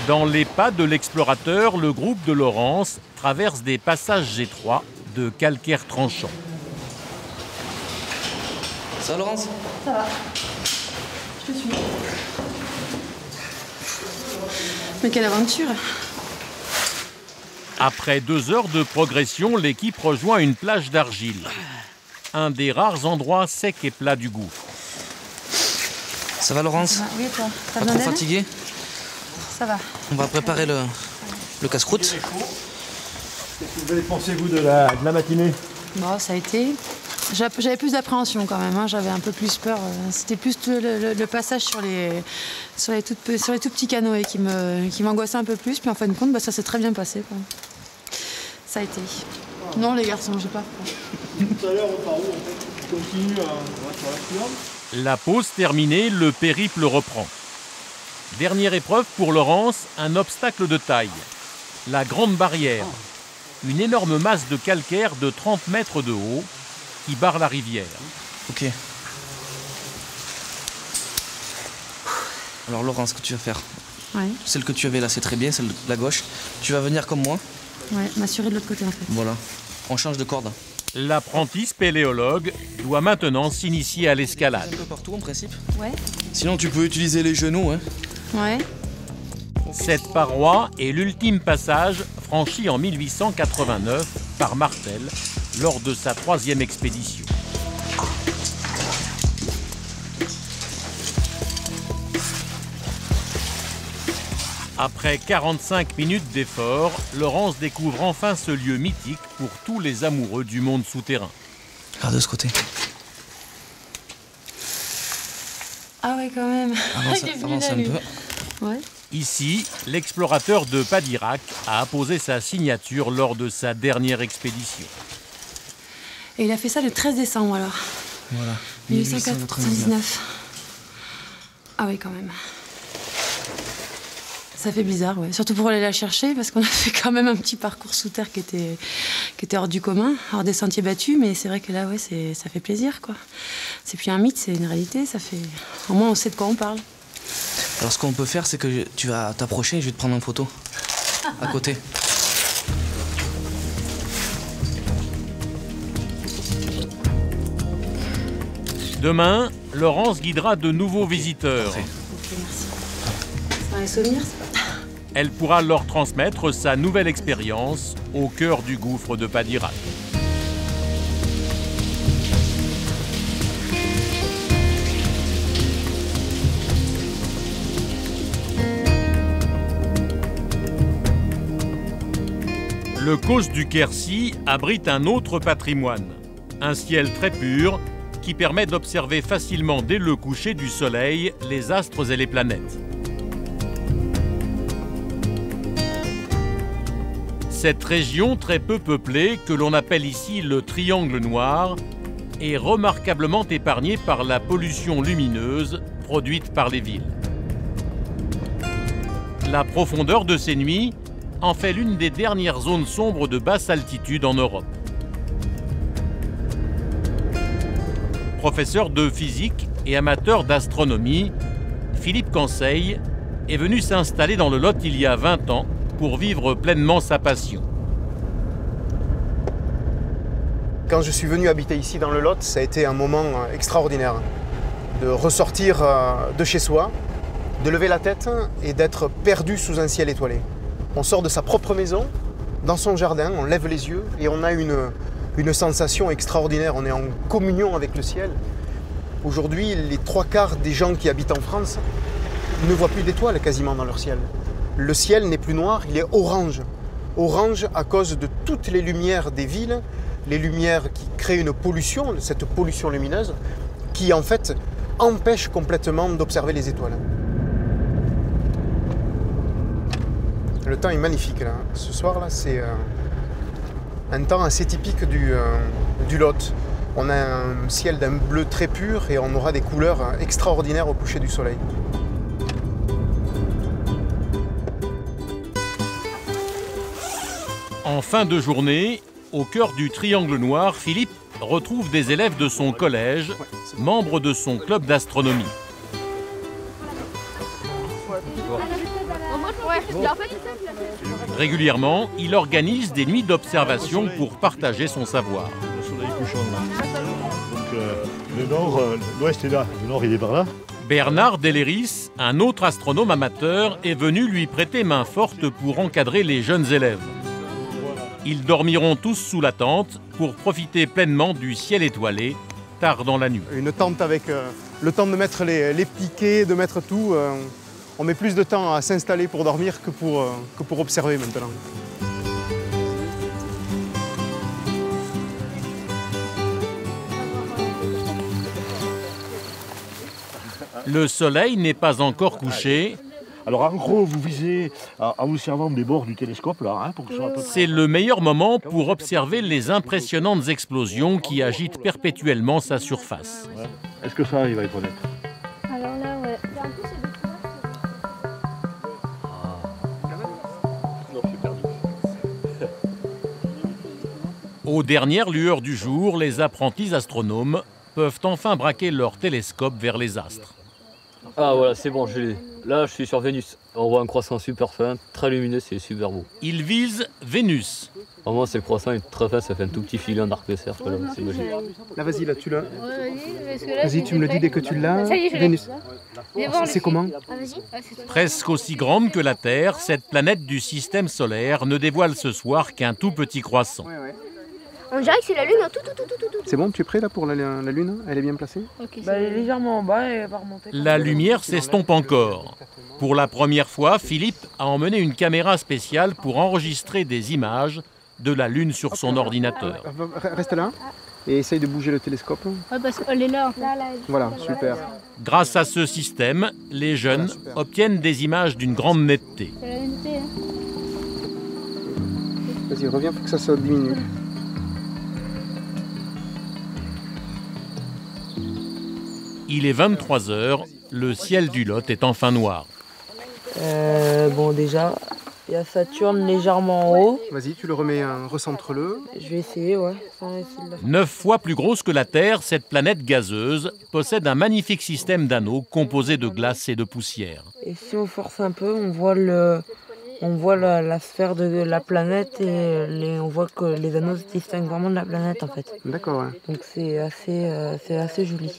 Speaker 2: Dans les pas de l'explorateur, le groupe de Laurence traverse des passages étroits de calcaire tranchant.
Speaker 1: Ça va, Laurence?
Speaker 3: Ça va. Je te suis. Mais quelle aventure!
Speaker 2: Après 2 heures de progression, l'équipe rejoint une plage d'argile. Un des rares endroits secs et plats du gouffre.
Speaker 1: Ça va, Laurence?
Speaker 3: Oui, toi? T'as
Speaker 1: Pas
Speaker 3: besoin
Speaker 1: trop
Speaker 3: d'aide?
Speaker 1: fatigué?
Speaker 3: Ça va.
Speaker 1: On va préparer le casse-croûte.
Speaker 15: Qu'est-ce que vous avez pensé, vous, de la matinée?
Speaker 3: Bon, ça a été. J'avais plus d'appréhension quand même, hein. J'avais un peu plus peur. C'était plus le passage sur les tout petits canoës qui m'angoissait un peu plus. Puis en fin de compte, ça s'est très bien passé, quoi. Ça a été. Non, les garçons, j'ai pas froid.
Speaker 15: Tout à l'heure, on part où, en fait? On continue sur la suivante.
Speaker 2: La pause terminée, le périple reprend. Dernière épreuve pour Laurence, un obstacle de taille. La Grande Barrière. Une énorme masse de calcaire de 30 mètres de haut qui barre la rivière.
Speaker 1: Ok. Alors Laurence, ce que tu vas faire,
Speaker 3: Ouais.
Speaker 1: celle que tu avais là, c'est très bien, celle de la gauche. Tu vas venir comme moi.
Speaker 3: Ouais, m'assurer de l'autre côté en fait.
Speaker 1: Voilà. On change de corde.
Speaker 2: L'apprenti spéléologue doit maintenant s'initier à l'escalade.
Speaker 1: Un peu partout en principe.
Speaker 3: Ouais.
Speaker 1: Sinon tu peux utiliser les genoux. Hein.
Speaker 3: Ouais.
Speaker 2: Cette paroi est l'ultime passage franchi en 1889 par Martel lors de sa 3e expédition. Après 45 minutes d'effort, Laurence découvre enfin ce lieu mythique pour tous les amoureux du monde souterrain.
Speaker 1: Regarde de ce côté.
Speaker 3: Ah ouais, quand même.
Speaker 1: Avance un peu.
Speaker 3: Ouais.
Speaker 2: Ici, l'explorateur de Padirac a apposé sa signature lors de sa dernière expédition.
Speaker 3: Et il a fait ça le 13 décembre alors.
Speaker 1: Voilà.
Speaker 3: 1899. Ah oui, quand même. Ça fait bizarre, ouais. Surtout pour aller la chercher, parce qu'on a fait quand même un petit parcours sous terre qui était hors du commun, hors des sentiers battus, mais c'est vrai que là, ouais, ça fait plaisir, quoi. C'est plus un mythe, c'est une réalité, ça fait... Au moins, on sait de quoi on parle.
Speaker 1: Alors ce qu'on peut faire, c'est que tu vas t'approcher et je vais te prendre en photo. À côté.
Speaker 2: Demain, Laurence guidera de nouveaux visiteurs.
Speaker 3: Ok, merci. C'est un souvenir, ça?
Speaker 2: Elle pourra leur transmettre sa nouvelle expérience au cœur du gouffre de Padirac. Le Causse du Quercy abrite un autre patrimoine, un ciel très pur qui permet d'observer facilement dès le coucher du soleil les astres et les planètes. Cette région très peu peuplée, que l'on appelle ici le Triangle Noir, est remarquablement épargnée par la pollution lumineuse produite par les villes. La profondeur de ces nuits en fait l'une des dernières zones sombres de basse altitude en Europe. Professeur de physique et amateur d'astronomie, Philippe Conseil est venu s'installer dans le Lot il y a 20 ans pour vivre pleinement sa passion.
Speaker 16: Quand je suis venu habiter ici dans le Lot, ça a été un moment extraordinaire. De ressortir de chez soi, de lever la tête et d'être perdu sous un ciel étoilé. On sort de sa propre maison, dans son jardin, on lève les yeux et on a une sensation extraordinaire. On est en communion avec le ciel. Aujourd'hui, les 3/4 des gens qui habitent en France ne voient plus d'étoiles quasiment dans leur ciel. Le ciel n'est plus noir, il est orange. Orange à cause de toutes les lumières des villes, les lumières qui créent une pollution, cette pollution lumineuse, qui en fait empêche complètement d'observer les étoiles. Le temps est magnifique là. Ce soir là, c'est un temps assez typique du Lot. On a un ciel d'un bleu très pur et on aura des couleurs extraordinaires au coucher du soleil.
Speaker 2: En fin de journée, au cœur du Triangle Noir, Philippe retrouve des élèves de son collège, membres de son club d'astronomie. Régulièrement, il organise des nuits d'observation pour partager son savoir.
Speaker 17: Le soleil couchant là. Donc le nord, l'ouest est là, le nord il est par là.
Speaker 2: Bernard Delleris, un autre astronome amateur, est venu lui prêter main forte pour encadrer les jeunes élèves. Ils dormiront tous sous la tente pour profiter pleinement du ciel étoilé tard dans la nuit.
Speaker 16: Une tente avec le temps de mettre les piquets, de mettre tout. On met plus de temps à s'installer pour dormir que pour observer maintenant.
Speaker 2: Le soleil n'est pas encore couché.
Speaker 17: Alors en gros, vous visez en vous servant des bords du télescope là, hein, pour que ce soit à peu près...
Speaker 2: C'est le meilleur moment pour observer les impressionnantes explosions qui agitent perpétuellement sa surface.
Speaker 17: Ouais. Est-ce que ça, il va être honnête?
Speaker 18: Alors là, ouais.
Speaker 12: Non, je suis perdu.
Speaker 2: Aux dernières lueurs du jour, les apprentis astronomes peuvent enfin braquer leur télescope vers les astres.
Speaker 12: Ah voilà, c'est bon, je l'ai. Là, je suis sur Vénus. On voit un croissant super fin, très lumineux, c'est super beau.
Speaker 2: Ils visent Vénus.
Speaker 12: Vraiment, c'est le croissant est très fin, ça fait un tout petit filet d'arc de cercle. C'est magique.
Speaker 16: Là, vas-y, là, tu l'as.
Speaker 18: Ouais,
Speaker 16: vas-y, tu me le dis dès que tu l'as. Vénus. C'est comment?
Speaker 2: Presque aussi grande que la Terre, cette planète du système solaire ne dévoile ce soir qu'un tout petit croissant.
Speaker 18: On dirait que c'est la Lune. Tout.
Speaker 16: C'est bon, tu es prêt là pour la Lune? Elle est bien placée?
Speaker 19: Elle est légèrement en bas et elle va remonter.
Speaker 2: La lumière s'estompe encore. Pour la première fois, Philippe a emmené une caméra spéciale pour enregistrer des images de la Lune sur son ordinateur.
Speaker 16: Reste là et essaye de bouger le télescope.
Speaker 18: Ouais, parce qu'elle est là.
Speaker 16: Voilà, super.
Speaker 2: Grâce à ce système, les jeunes obtiennent des images d'une grande netteté.
Speaker 18: C'est la netteté, hein.
Speaker 16: Vas-y, reviens pour que ça se diminue.
Speaker 2: Il est 23 h, le ciel du Lot est enfin noir.
Speaker 19: Bon, déjà, il y a Saturne légèrement en haut.
Speaker 16: Vas-y, tu le remets, recentre-le.
Speaker 19: Je vais essayer, ouais.
Speaker 2: 9 fois plus grosse que la Terre, cette planète gazeuse possède un magnifique système d'anneaux composé de glace et de poussière.
Speaker 19: Et si on force un peu, on voit la sphère de la planète et on voit que les anneaux se distinguent vraiment de la planète en fait.
Speaker 16: D'accord, ouais.
Speaker 19: Donc c'est assez joli.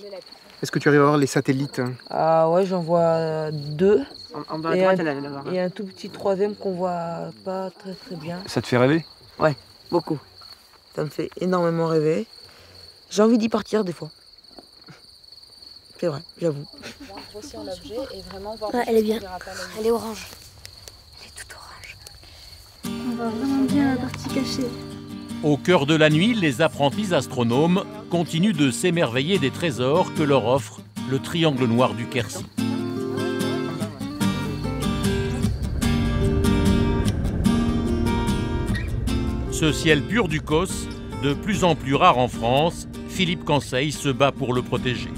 Speaker 16: Est-ce que tu arrives à voir les satellites?
Speaker 19: Ah ouais, j'en vois 2.
Speaker 16: En bas à droite, elle est là-bas.
Speaker 19: Et un tout petit troisième qu'on voit pas très bien.
Speaker 16: Ça te fait rêver?
Speaker 19: Ouais, beaucoup. Ça me fait énormément rêver. J'ai envie d'y partir des fois. C'est vrai, j'avoue.
Speaker 18: Ouais, elle est bien. Elle est orange. Elle est toute orange. On voit vraiment bien la partie cachée.
Speaker 2: Au cœur de la nuit, les apprentis astronomes continuent de s'émerveiller des trésors que leur offre le Triangle Noir du Quercy. Ce ciel pur du Causse, de plus en plus rare en France, Philippe Conseil se bat pour le protéger.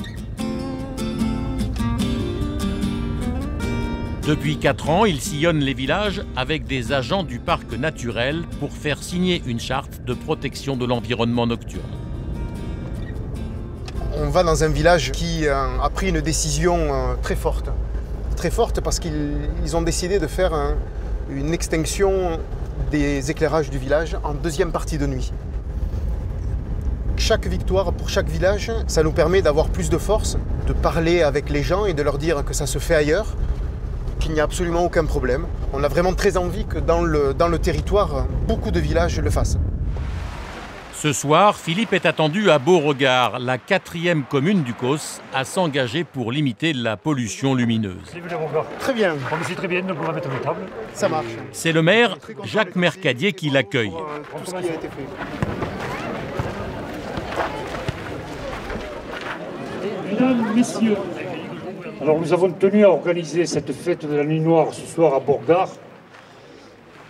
Speaker 2: Depuis 4 ans, il sillonne les villages avec des agents du parc naturel pour faire signer une charte de protection de l'environnement nocturne.
Speaker 16: On va dans un village qui a pris une décision très forte. Très forte parce qu'ils ont décidé de faire une extinction des éclairages du village en deuxième partie de nuit. Chaque victoire pour chaque village, ça nous permet d'avoir plus de force, de parler avec les gens et de leur dire que ça se fait ailleurs, qu'il n'y a absolument aucun problème. On a vraiment très envie que dans le territoire, beaucoup de villages le fassent.
Speaker 2: Ce soir, Philippe est attendu à Beauregard, la 4e commune du Causse, à s'engager pour limiter la pollution lumineuse.
Speaker 16: Très bien.
Speaker 17: On me suit très bien, donc on va mettre une table.
Speaker 16: Ça marche.
Speaker 2: C'est le maire, Jacques Mercadier, qui l'accueille.
Speaker 16: Tout ce qui a été fait.
Speaker 17: Mesdames, messieurs, alors nous avons tenu à organiser cette fête de la Nuit Noire ce soir à Beauregard.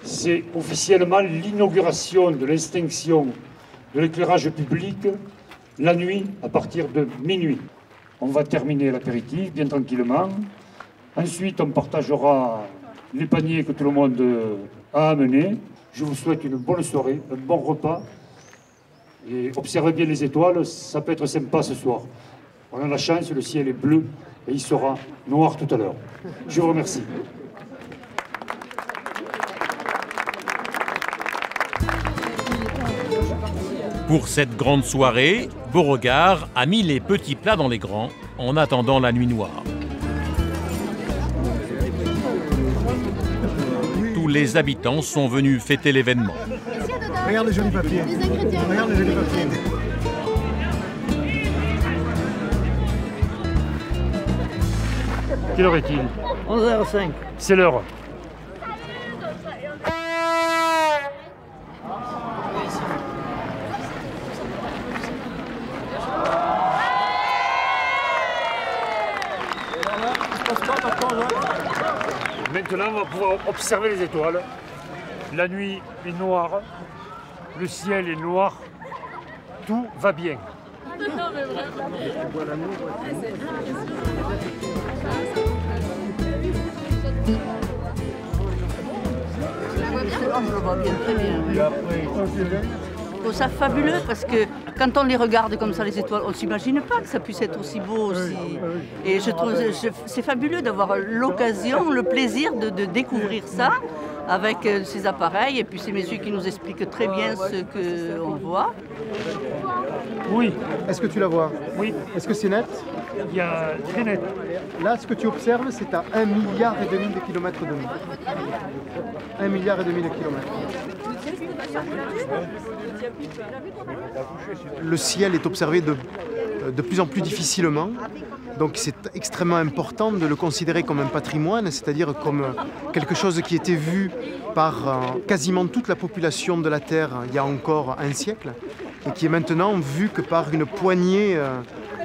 Speaker 17: C'est officiellement l'inauguration de l'extinction de l'éclairage public la nuit à partir de minuit. On va terminer l'apéritif bien tranquillement. Ensuite, on partagera les paniers que tout le monde a amenés. Je vous souhaite une bonne soirée, un bon repas. Et observez bien les étoiles, ça peut être sympa ce soir. On a la chance, le ciel est bleu et il sera noir tout à l'heure. Je vous remercie.
Speaker 2: Pour cette grande soirée, Beauregard a mis les petits plats dans les grands en attendant la nuit noire. Tous les habitants sont venus fêter l'événement.
Speaker 16: Regarde les jolis papiers. Regarde les jolis papiers.
Speaker 17: Quelle heure est-il?
Speaker 19: 11h05.
Speaker 17: C'est l'heure. Maintenant, on va pouvoir observer les étoiles. La nuit est noire, le ciel est noir, tout va bien.
Speaker 20: Je le vois bien, très bien. Je trouve ça fabuleux parce que quand on les regarde comme ça, les étoiles, on ne s'imagine pas que ça puisse être aussi beau aussi. Et je trouve c'est fabuleux d'avoir l'occasion, le plaisir de découvrir ça avec ces appareils et puis ces messieurs qui nous expliquent très bien ce qu'on voit.
Speaker 16: Oui. Est-ce que tu la vois?
Speaker 17: Oui.
Speaker 16: Est-ce que c'est net?
Speaker 17: Il y a très net.
Speaker 16: Là, ce que tu observes, c'est à 1,5 milliard de kilomètres de nous. 1,5 milliard de kilomètres. Le ciel est observé de plus en plus difficilement. Donc c'est extrêmement important de le considérer comme un patrimoine, c'est-à-dire comme quelque chose qui était vu par quasiment toute la population de la Terre il y a encore un siècle, et qui est maintenant vu que par une poignée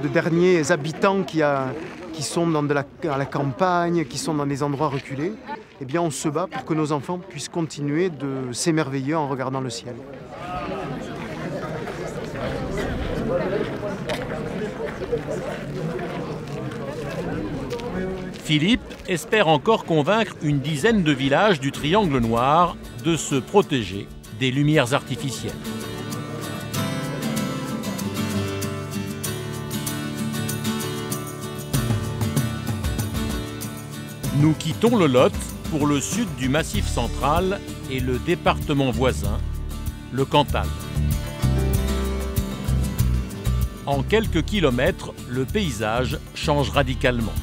Speaker 16: de derniers habitants qui sont à la campagne, qui sont dans des endroits reculés. Eh bien on se bat pour que nos enfants puissent continuer de s'émerveiller en regardant le ciel.
Speaker 2: Philippe espère encore convaincre une dizaine de villages du Triangle Noir de se protéger des lumières artificielles. Nous quittons le Lot pour le sud du Massif central et le département voisin, le Cantal. En quelques kilomètres, le paysage change radicalement.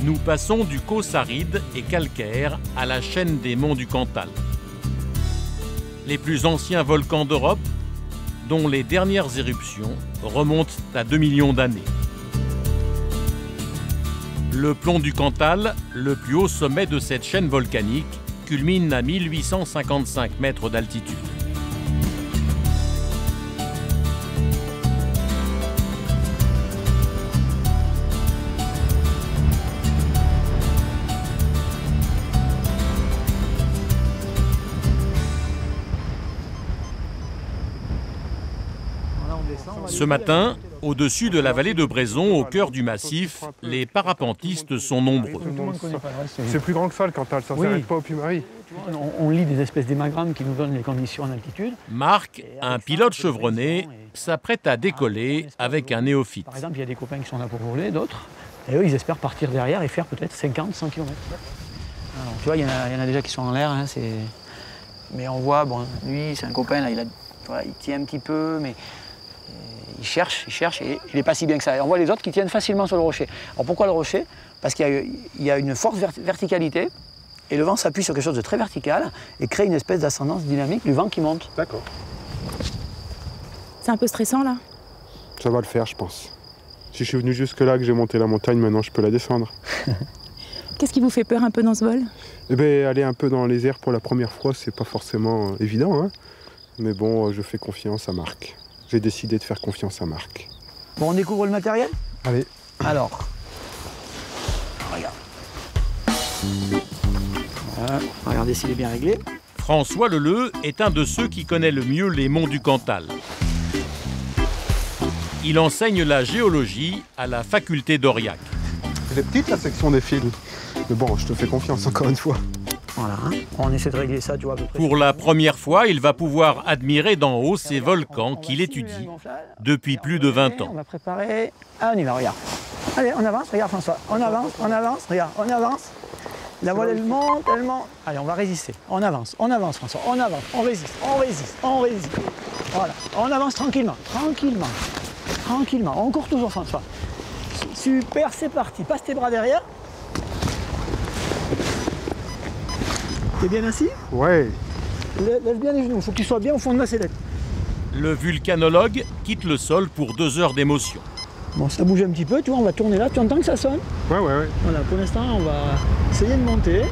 Speaker 2: Nous passons du Causse aride et calcaire à la chaîne des monts du Cantal. Les plus anciens volcans d'Europe, dont les dernières éruptions remontent à 2 millions d'années. Le plomb du Cantal, le plus haut sommet de cette chaîne volcanique, culmine à 1855 mètres d'altitude. Ce matin, au-dessus de la vallée de Brézon, au cœur du massif, les parapentistes sont nombreux.
Speaker 21: C'est plus grand que ça, le Cantal, ça ne s'arrête pas au Puy-Marie.
Speaker 22: On lit des espèces d'émagrammes qui nous donnent les conditions en altitude.
Speaker 2: Marc, un pilote chevronné, s'apprête à décoller avec un néophyte.
Speaker 22: Par exemple, il y a des copains qui sont là pour voler, d'autres. Et eux, ils espèrent partir derrière et faire peut-être 50, 100 km. Alors, tu vois, il y en a déjà qui sont en l'air. Hein, mais on voit, bon, lui, c'est un copain, là, il tient un petit peu, mais il cherche, et il n'est pas si bien que ça. Et on voit les autres qui tiennent facilement sur le rocher. Alors pourquoi le rocher? Parce qu'il y a une forte verticalité, et le vent s'appuie sur quelque chose de très vertical, et crée une espèce d'ascendance dynamique du vent qui monte.
Speaker 21: D'accord.
Speaker 14: C'est un peu stressant là?
Speaker 21: Ça va le faire, je pense. Si je suis venu jusque-là, que j'ai monté la montagne, maintenant je peux la descendre.
Speaker 14: Qu'est-ce qui vous fait peur un peu dans ce vol?
Speaker 21: Eh bien, aller un peu dans les airs pour la première fois, c'est pas forcément évident, hein. Mais bon, je fais confiance à Marc. J'ai décidé de faire confiance à Marc.
Speaker 22: Bon, on découvre le matériel?
Speaker 21: Allez.
Speaker 22: Alors. Regarde. Voilà. Regardez s'il est bien réglé.
Speaker 2: François Leleu est un de ceux qui connaît le mieux les monts du Cantal. Il enseigne la géologie à la faculté d'Aurillac.
Speaker 21: Elle est petite la section des fils. Mais bon, je te fais confiance encore une fois.
Speaker 22: Voilà, on essaie de régler ça, tu vois, à peu près.
Speaker 2: Pour la première fois, il va pouvoir admirer d'en haut ces volcans qu'il étudie depuis plus de 20 ans.
Speaker 22: On va préparer. Ah, on y va, regarde. Allez, on avance, regarde François. On avance, regarde, on avance. La voile, elle monte, elle monte. Allez, on va résister. On avance François, on avance. On résiste. Voilà, on avance tranquillement. On court toujours François. Super, c'est parti. Passe tes bras derrière. T'es bien assis?
Speaker 21: Ouais.
Speaker 22: Lève bien les genoux, il faut que tu sois bien au fond de la sellette.
Speaker 2: Le vulcanologue quitte le sol pour 2 heures d'émotion.
Speaker 22: Bon, ça bouge un petit peu, tu vois, on va tourner là, tu entends que ça sonne?
Speaker 21: Ouais.
Speaker 22: Voilà, pour l'instant, on va essayer de monter.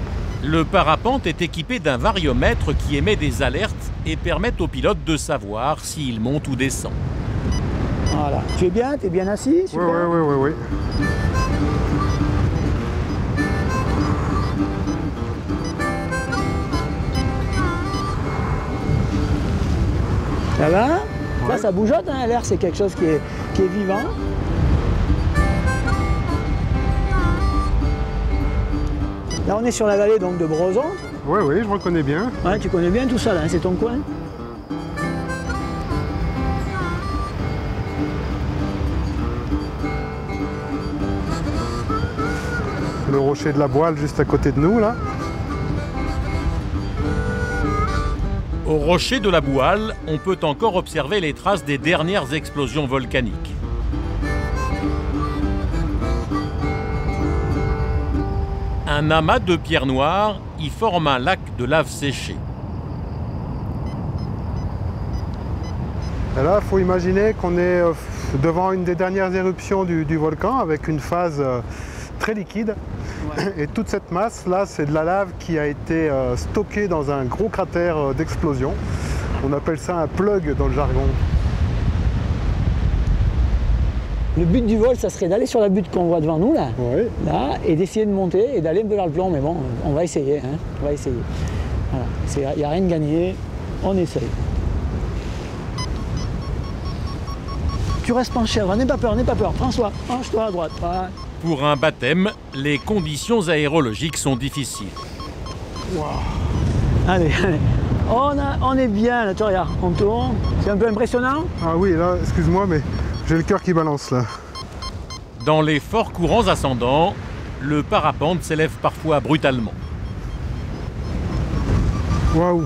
Speaker 2: Le parapente est équipé d'un variomètre qui émet des alertes et permet au pilote de savoir s'il monte ou descend.
Speaker 22: Voilà, tu es bien, t'es bien assis? Super.
Speaker 21: Ouais.
Speaker 22: Ça va? Là, ça bougeote, hein, l'air, c'est quelque chose qui est vivant. Là, on est sur la vallée donc, de Brozon.
Speaker 21: Oui, je reconnais bien.
Speaker 22: Ouais, tu connais bien tout ça, là, hein, c'est ton coin.
Speaker 21: Le rocher de la Boile juste à côté de nous, là.
Speaker 2: Au rocher de la Bouale, on peut encore observer les traces des dernières explosions volcaniques. Un amas de pierres noires y forme un lac de lave séchée.
Speaker 21: Et là, il faut imaginer qu'on est devant une des dernières éruptions du volcan avec une phase très liquide. Ouais. Et toute cette masse là, c'est de la lave qui a été stockée dans un gros cratère d'explosion. On appelle ça un plug dans le jargon.
Speaker 22: Le but du vol, ça serait d'aller sur la butte qu'on voit devant nous là, là, et d'essayer de monter et d'aller vers le plomb. Mais bon, on va essayer, hein, on va essayer. Voilà, il n'y a rien de gagné, on essaye. Tu restes penché, n'aie pas peur, François, penche-toi à droite. Voilà.
Speaker 2: Pour un baptême, les conditions aérologiques sont difficiles.
Speaker 22: Wow. Allez, on est bien là, tu regardes, on tourne. C'est un peu impressionnant?
Speaker 21: Ah oui, là, excuse-moi, mais j'ai le cœur qui balance là.
Speaker 2: Dans les forts courants ascendants, le parapente s'élève parfois brutalement.
Speaker 21: Waouh!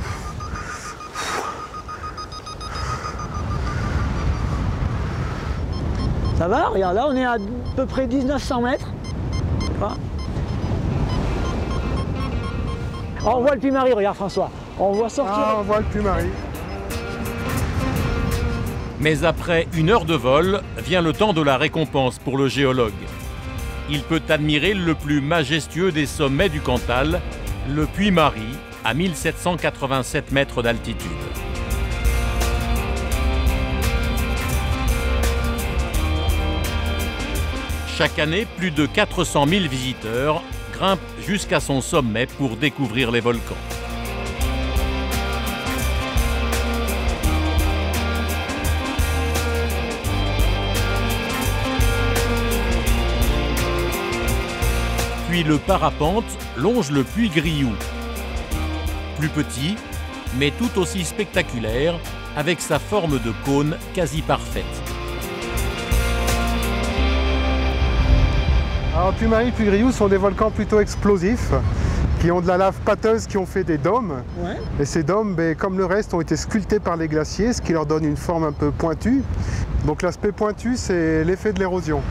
Speaker 22: Ça va? Regarde, là on est à peu près 1900 mètres. Oh, on voit le Puy-Marie, regarde François. On voit sortir.
Speaker 21: Ah, on voit le Puy-Marie.
Speaker 2: Mais après 1 heure de vol, vient le temps de la récompense pour le géologue. Il peut admirer le plus majestueux des sommets du Cantal, le Puy-Marie, à 1787 mètres d'altitude. Chaque année, plus de 400 000 visiteurs grimpent jusqu'à son sommet pour découvrir les volcans. Puis le parapente longe le puy Grioux. Plus petit, mais tout aussi spectaculaire, avec sa forme de cône quasi parfaite.
Speaker 21: Alors Puy-Marie et Puy-Grioux sont des volcans plutôt explosifs, qui ont de la lave pâteuse, qui ont fait des dômes. Ouais. Et ces dômes, comme le reste, ont été sculptés par les glaciers, ce qui leur donne une forme un peu pointue. Donc l'aspect pointu, c'est l'effet de l'érosion.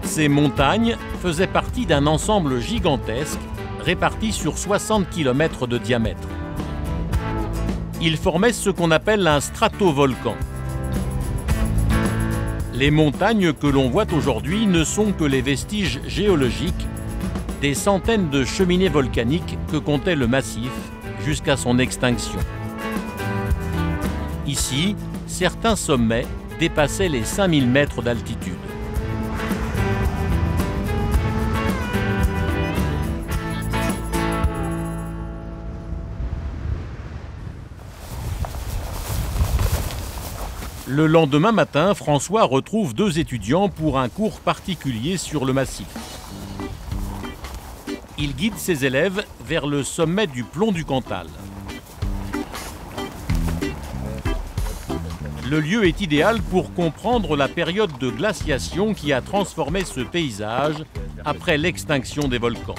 Speaker 2: Toutes ces montagnes faisaient partie d'un ensemble gigantesque réparti sur 60 km de diamètre. Ils formaient ce qu'on appelle un stratovolcan. Les montagnes que l'on voit aujourd'hui ne sont que les vestiges géologiques des centaines de cheminées volcaniques que comptait le massif jusqu'à son extinction. Ici, certains sommets dépassaient les 5000 mètres d'altitude. Le lendemain matin, François retrouve 2 étudiants pour un cours particulier sur le massif. Il guide ses élèves vers le sommet du Plomb du Cantal. Le lieu est idéal pour comprendre la période de glaciation qui a transformé ce paysage après l'extinction des volcans.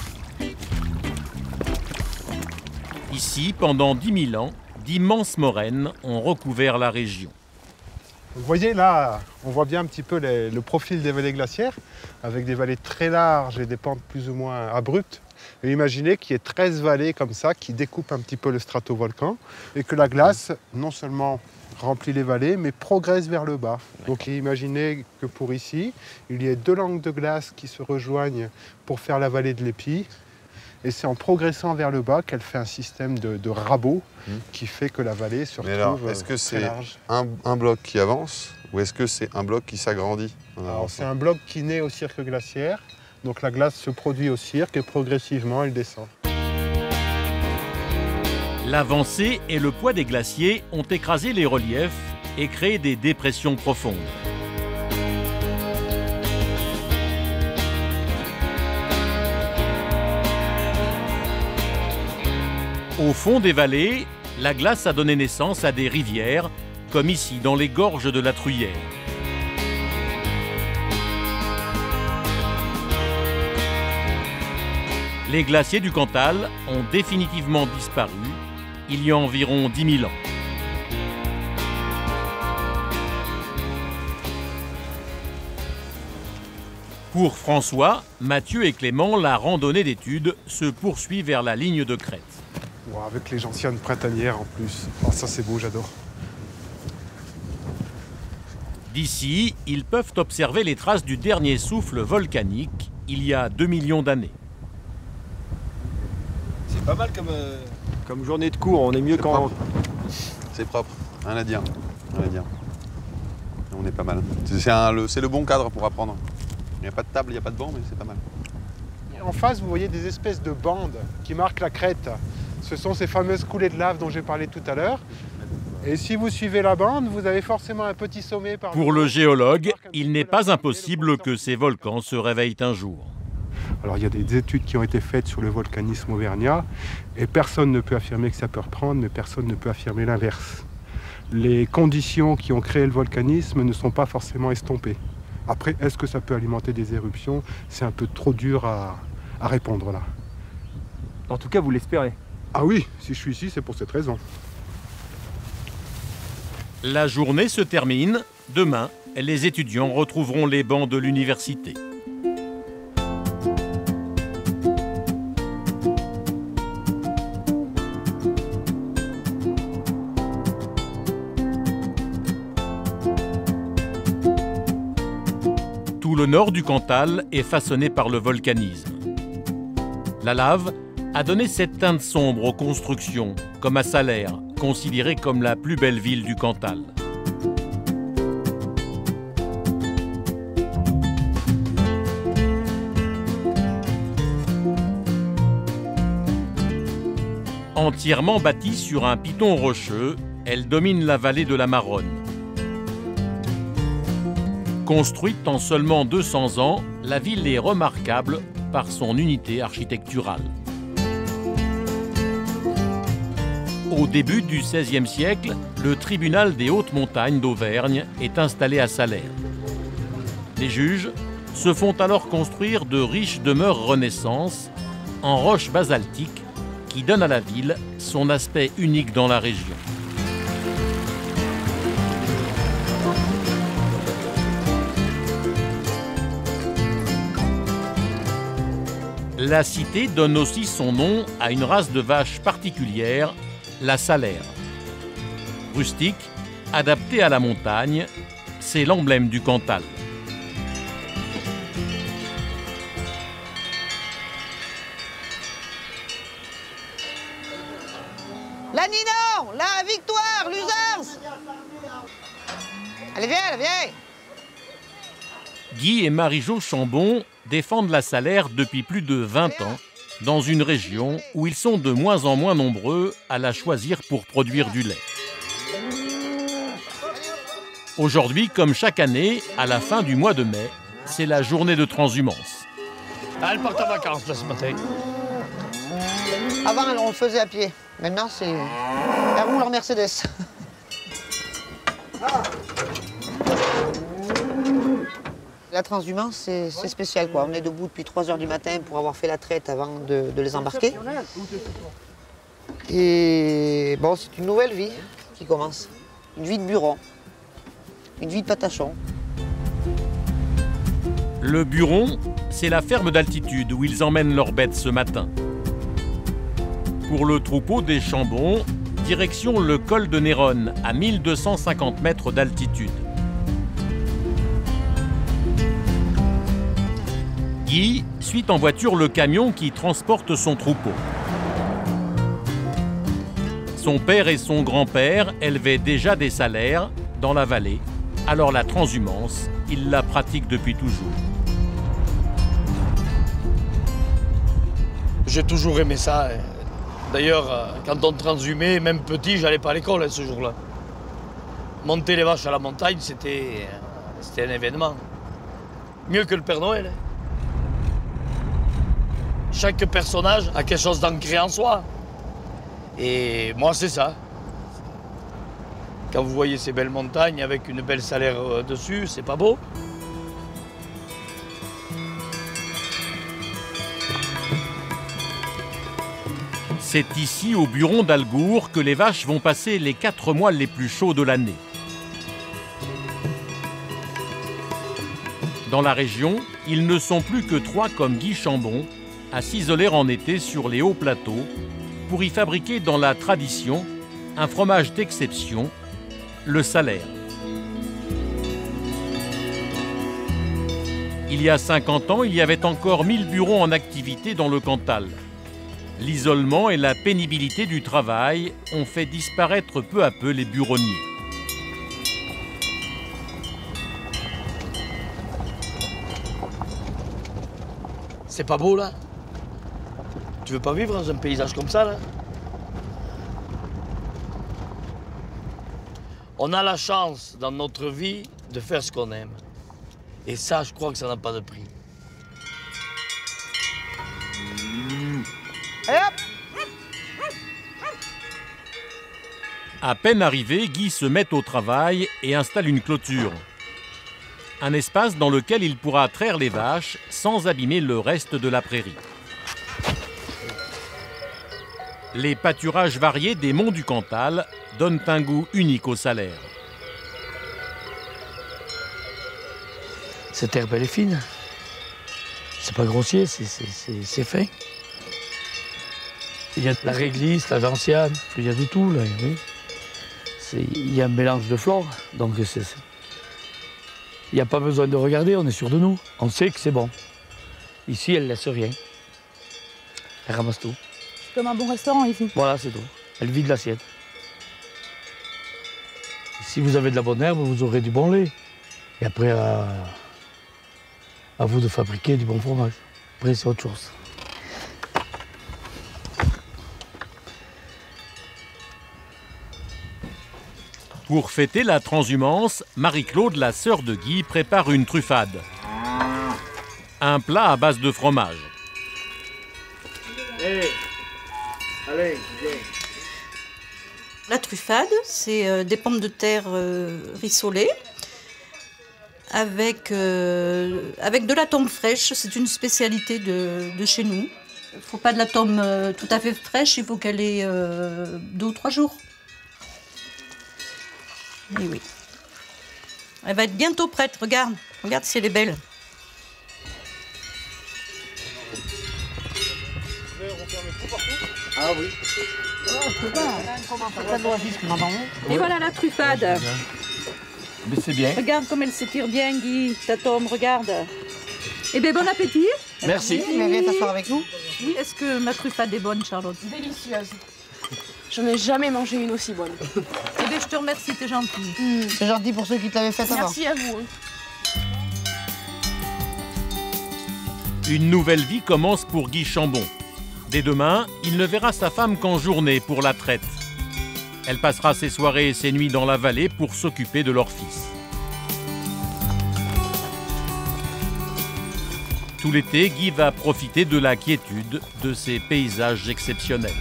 Speaker 2: Ici, pendant 10 000 ans, d'immenses moraines ont recouvert la région.
Speaker 21: Vous voyez là, on voit bien un petit peu le profil des vallées glaciaires, avec des vallées très larges et des pentes plus ou moins abruptes. Et imaginez qu'il y ait 13 vallées comme ça qui découpent un petit peu le stratovolcan et que la glace, non seulement remplit les vallées, mais progresse vers le bas. Donc imaginez que pour ici, il y ait 2 langues de glace qui se rejoignent pour faire la vallée de l'Épi. Et c'est en progressant vers le bas qu'elle fait un système de rabots qui fait que la vallée se retrouve très large.
Speaker 4: Est-ce que c'est un bloc qui avance ou est-ce que c'est un bloc qui s'agrandit?
Speaker 21: Alors c'est un bloc qui naît au cirque glaciaire. Donc la glace se produit au cirque et progressivement elle descend.
Speaker 2: L'avancée et le poids des glaciers ont écrasé les reliefs et créé des dépressions profondes. Au fond des vallées, la glace a donné naissance à des rivières, comme ici dans les gorges de la Truyère. Les glaciers du Cantal ont définitivement disparu il y a environ 10 000 ans. Pour François, Mathieu et Clément, la randonnée d'études se poursuit vers la ligne de crête.
Speaker 21: Wow, avec les gentianes printanières en plus. Oh, ça c'est beau, j'adore.
Speaker 2: D'ici, ils peuvent observer les traces du dernier souffle volcanique il y a 2 millions d'années.
Speaker 5: C'est pas mal comme journée de cours, on est mieux quand...
Speaker 4: C'est propre, rien à dire. Rien à dire. On est pas mal. C'est le bon cadre pour apprendre. Il n'y a pas de table, il n'y a pas de banc, mais c'est pas mal.
Speaker 21: En face, vous voyez des espèces de bandes qui marquent la crête. Ce sont ces fameuses coulées de lave dont j'ai parlé tout à l'heure. Et si vous suivez la bande, vous avez forcément un petit sommet par...
Speaker 2: Pour le géologue, il n'est pas impossible que ces volcans se réveillent un jour.
Speaker 21: Alors il y a des études qui ont été faites sur le volcanisme auvergnat et personne ne peut affirmer que ça peut reprendre, mais personne ne peut affirmer l'inverse. Les conditions qui ont créé le volcanisme ne sont pas forcément estompées. Après, est-ce que ça peut alimenter des éruptions? C'est un peu trop dur à répondre là.
Speaker 5: En tout cas, vous l'espérez?
Speaker 21: Ah oui, si je suis ici, c'est pour cette raison.
Speaker 2: La journée se termine. Demain, les étudiants retrouveront les bancs de l'université. Tout le nord du Cantal est façonné par le volcanisme. La lave a donné cette teinte sombre aux constructions, comme à Salaire, considérée comme la plus belle ville du Cantal. Entièrement bâtie sur un piton rocheux, elle domine la vallée de la Maronne. Construite en seulement 200 ans, la ville est remarquable par son unité architecturale. Au début du XVIe siècle, le tribunal des hautes montagnes d'Auvergne est installé à Salaire. Les juges se font alors construire de riches demeures Renaissance en roches basaltiques qui donnent à la ville son aspect unique dans la région. La cité donne aussi son nom à une race de vache particulière, la salaire. Rustique, adaptée à la montagne, c'est l'emblème du Cantal.
Speaker 6: La Ninon, la Victoire, l'Uzance. Allez, viens.
Speaker 2: Guy et Marie-Jo Chambon défendent la salaire depuis plus de 20 ans, dans une région où ils sont de moins en moins nombreux à la choisir pour produire du lait. Aujourd'hui, comme chaque année, à la fin du mois de mai, c'est la journée de transhumance.
Speaker 6: Elle part en vacances là, ce matin. Avant, on le faisait à pied. Maintenant, c'est... Elle roule en Mercedes. La transhumance, c'est spécial, quoi. On est debout depuis 3 h du matin pour avoir fait la traite avant de les embarquer. Et bon, c'est une nouvelle vie qui commence. Une vie de buron. Une vie de patachon.
Speaker 2: Le buron, c'est la ferme d'altitude où ils emmènent leurs bêtes ce matin. Pour le troupeau des Chambons, direction le col de Néronne, à 1250 mètres d'altitude. Guy suit en voiture le camion qui transporte son troupeau. Son père et son grand-père élevaient déjà des salaires dans la vallée, alors la transhumance, il la pratique depuis toujours.
Speaker 9: J'ai toujours aimé ça. D'ailleurs, quand on transhumait, même petit, j'allais pas à l'école ce jour-là. Monter les vaches à la montagne, c'était un événement. Mieux que le Père Noël. Chaque personnage a quelque chose d'ancré en soi. Et moi, c'est ça. Quand vous voyez ces belles montagnes avec une belle salaire dessus, c'est pas beau?
Speaker 2: C'est ici, au buron d'Algour, que les vaches vont passer les 4 mois les plus chauds de l'année. Dans la région, ils ne sont plus que 3 comme Guy Chambon, à s'isoler en été sur les hauts plateaux pour y fabriquer dans la tradition un fromage d'exception, le salaire. Il y a 50 ans, il y avait encore 1000 burons en activité dans le Cantal. L'isolement et la pénibilité du travail ont fait disparaître peu à peu les buronniers.
Speaker 9: C'est pas beau, là? Tu veux pas vivre dans un paysage comme ça, là? On a la chance, dans notre vie, de faire ce qu'on aime. Et ça, je crois que ça n'a pas de prix.
Speaker 2: À peine arrivé, Guy se met au travail et installe une clôture. Un espace dans lequel il pourra traire les vaches sans abîmer le reste de la prairie. Les pâturages variés des monts du Cantal donnent un goût unique au salaire.
Speaker 9: Cette herbe, elle est fine. C'est pas grossier, c'est fin. Il y a de la réglisse, la gentiane, il y a de tout, là. Oui. Il y a un mélange de flore, donc il n'y a pas besoin de regarder, on est sûr de nous. On sait que c'est bon. Ici, elle laisse rien. Elle ramasse tout.
Speaker 14: C'est comme un bon restaurant ici.
Speaker 9: Voilà, c'est tout. Elle vide l'assiette. Si vous avez de la bonne herbe, vous aurez du bon lait. Et après, à vous de fabriquer du bon fromage. Après, c'est autre chose.
Speaker 2: Pour fêter la transhumance, Marie-Claude, la sœur de Guy, prépare une truffade. Un plat à base de fromage.
Speaker 9: Allez, viens.
Speaker 20: La truffade, c'est des pommes de terre rissolées avec de la tome fraîche. C'est une spécialité de chez nous. Il ne faut pas de la tome tout à fait fraîche, il faut qu'elle ait 2 ou 3 jours. Et oui. Elle va être bientôt prête, regarde si elle est belle.
Speaker 6: Ah oui.
Speaker 20: Et voilà la truffade.
Speaker 9: Mais c'est bien.
Speaker 20: Regarde comme elle s'étire bien, Guy. Ta tombe, regarde. Eh bien, bon appétit.
Speaker 9: Merci.
Speaker 6: Mais viens t'asseoir avec nous.
Speaker 20: Oui, est-ce que ma truffade est bonne, Charlotte?
Speaker 18: Délicieuse. J'en ai jamais mangé une aussi bonne.
Speaker 20: Eh bien, je te remercie, t'es gentil.
Speaker 6: C'est gentil pour ceux qui te l'avaient fait avant.
Speaker 18: Merci à vous.
Speaker 2: Une nouvelle vie commence pour Guy Chambon. Dès demain, il ne verra sa femme qu'en journée pour la traite. Elle passera ses soirées et ses nuits dans la vallée pour s'occuper de leur fils. Tout l'été, Guy va profiter de la quiétude de ces paysages exceptionnels.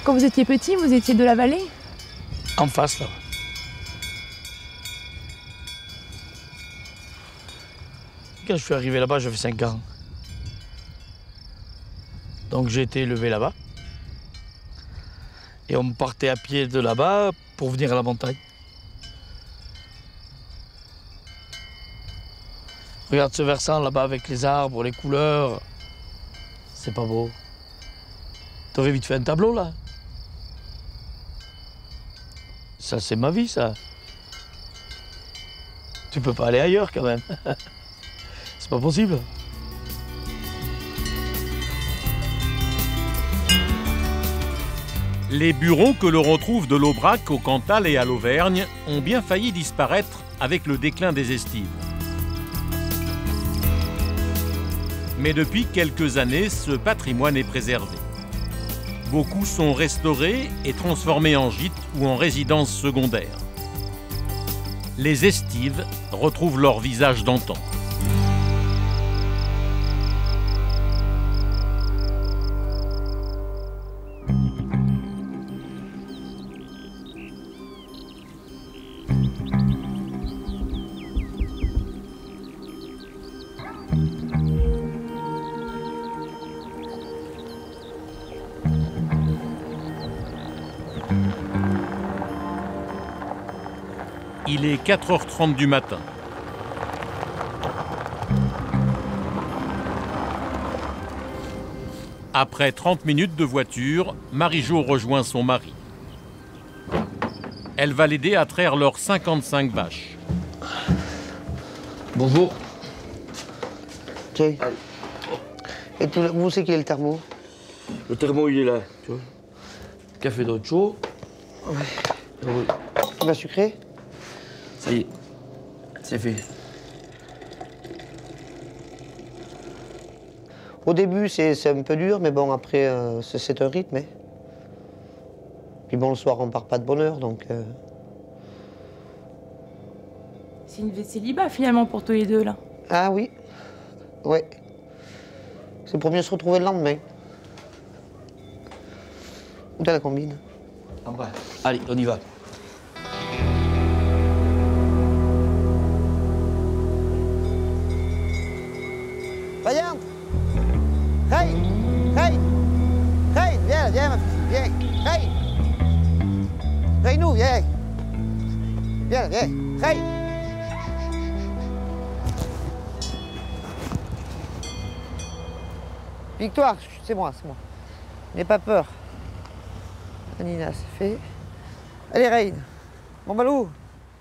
Speaker 14: Quand vous étiez petit, vous étiez de la vallée?
Speaker 9: En face, là. Quand je suis arrivé là-bas, j'avais 5 ans. Donc j'ai été élevé là-bas. Et on partait à pied de là-bas pour venir à la montagne. Regarde ce versant là-bas avec les arbres, les couleurs. C'est pas beau. T'aurais vite fait un tableau là. Ça, c'est ma vie, ça. Tu peux pas aller ailleurs quand même. C'est pas possible.
Speaker 2: Les burons que l'on retrouve de l'Aubrac au Cantal et à l'Auvergne ont bien failli disparaître avec le déclin des estives. Mais depuis quelques années, ce patrimoine est préservé. Beaucoup sont restaurés et transformés en gîtes ou en résidences secondaires. Les estives retrouvent leur visage d'antan. Il est 4h30 du matin. Après 30 minutes de voiture, Marie-Jo rejoint son mari. Elle va l'aider à traire leurs 55 vaches.
Speaker 9: Bonjour.
Speaker 6: Tiens. Et vous, c'est qui est le thermo?
Speaker 9: Le thermo, il est là, tu vois. Café d'eau chaud.
Speaker 6: Ouais.
Speaker 9: Oui.
Speaker 6: Tu vas sucrer?
Speaker 9: Ça y est, c'est fait.
Speaker 6: Au début, c'est un peu dur, mais bon, après, c'est un rythme. Hein. Puis bon, le soir, on part pas de bonne heure, donc...
Speaker 14: C'est une vie de célibat, finalement, pour tous les deux, là.
Speaker 6: Ah oui. Ouais. C'est pour mieux se retrouver le lendemain. Où t'as la combine?
Speaker 9: En bas. Allez, on y va.
Speaker 6: Vaillante! Hey! Hey! Hey! Viens, viens, ma fille, viens! Hey! Viens-nous, viens! Viens, viens! Hey! Victoire, c'est moi, c'est moi. N'aie pas peur. Nina, c'est fait. Allez, Reine. Mon balou.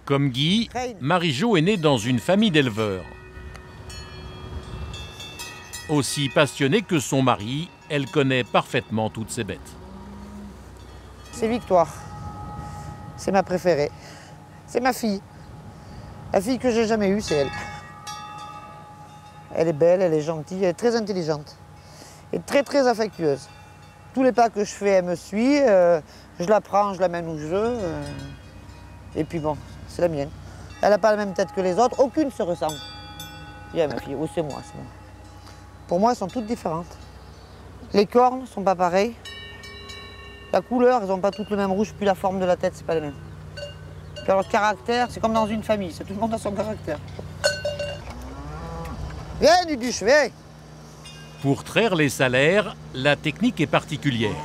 Speaker 2: Comme Guy, Marie-Jo est née dans une famille d'éleveurs. Aussi passionnée que son mari, elle connaît parfaitement toutes ses bêtes.
Speaker 6: C'est Victoire. C'est ma préférée. C'est ma fille. La fille que j'ai jamais eue, c'est elle. Elle est belle, elle est gentille, elle est très intelligente. Et très, très affectueuse. Tous les pas que je fais, elle me suit. Je la prends, je l'amène où je veux. Et puis bon, c'est la mienne. Elle n'a pas la même tête que les autres, aucune se ressemble. Viens, ma fille, oui, c'est moi, c'est moi. Pour moi, elles sont toutes différentes. Les cornes ne sont pas pareilles. La couleur, elles n'ont pas toutes le même rouge, puis la forme de la tête, c'est pas la même. Puis alors, le caractère, c'est comme dans une famille, tout le monde a son caractère. Viens, Duduche, viens!
Speaker 2: Pour traire les salaires, la technique est particulière.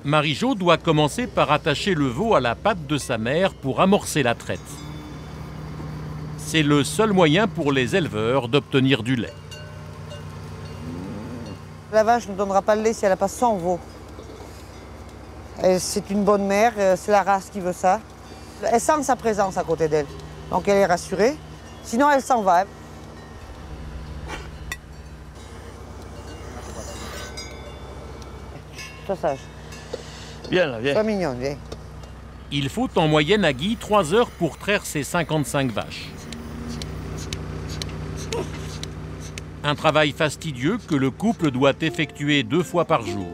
Speaker 2: Marie-Jo doit commencer par attacher le veau à la patte de sa mère pour amorcer la traite. C'est le seul moyen pour les éleveurs d'obtenir du lait.
Speaker 6: La vache ne donnera pas le lait si elle n'a pas 100 veaux. C'est une bonne mère, c'est la race qui veut ça. Elle sent sa présence à côté d'elle, donc elle est rassurée. Sinon, elle s'en va. Sois sage.
Speaker 9: Viens là, viens.
Speaker 6: Sois mignonne, viens.
Speaker 2: Il faut en moyenne à Guy 3 heures pour traire ses 55 vaches. Un travail fastidieux que le couple doit effectuer 2 fois par jour.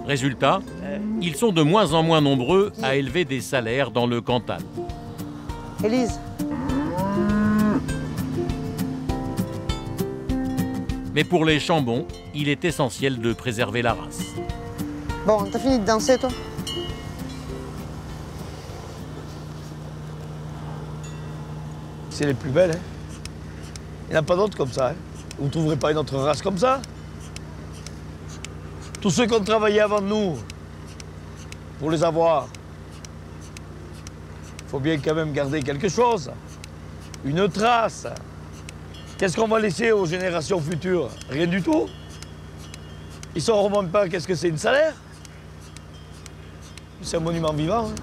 Speaker 2: Résultat, ils sont de moins en moins nombreux à élever des salaires dans le Cantal.
Speaker 6: Élise.
Speaker 2: Mais pour les Chambon, il est essentiel de préserver la race.
Speaker 6: Bon, t'as fini de danser, toi?
Speaker 9: C'est les plus belles, hein. Il n'y en a pas d'autres comme ça, hein. Vous ne trouverez pas une autre race comme ça? Tous ceux qui ont travaillé avant nous, pour les avoir, il faut bien quand même garder quelque chose. Une trace. Qu'est-ce qu'on va laisser aux générations futures? Rien du tout. Ils ne sauront même pas qu'est-ce que c'est une salaire. C'est un monument vivant. Hein.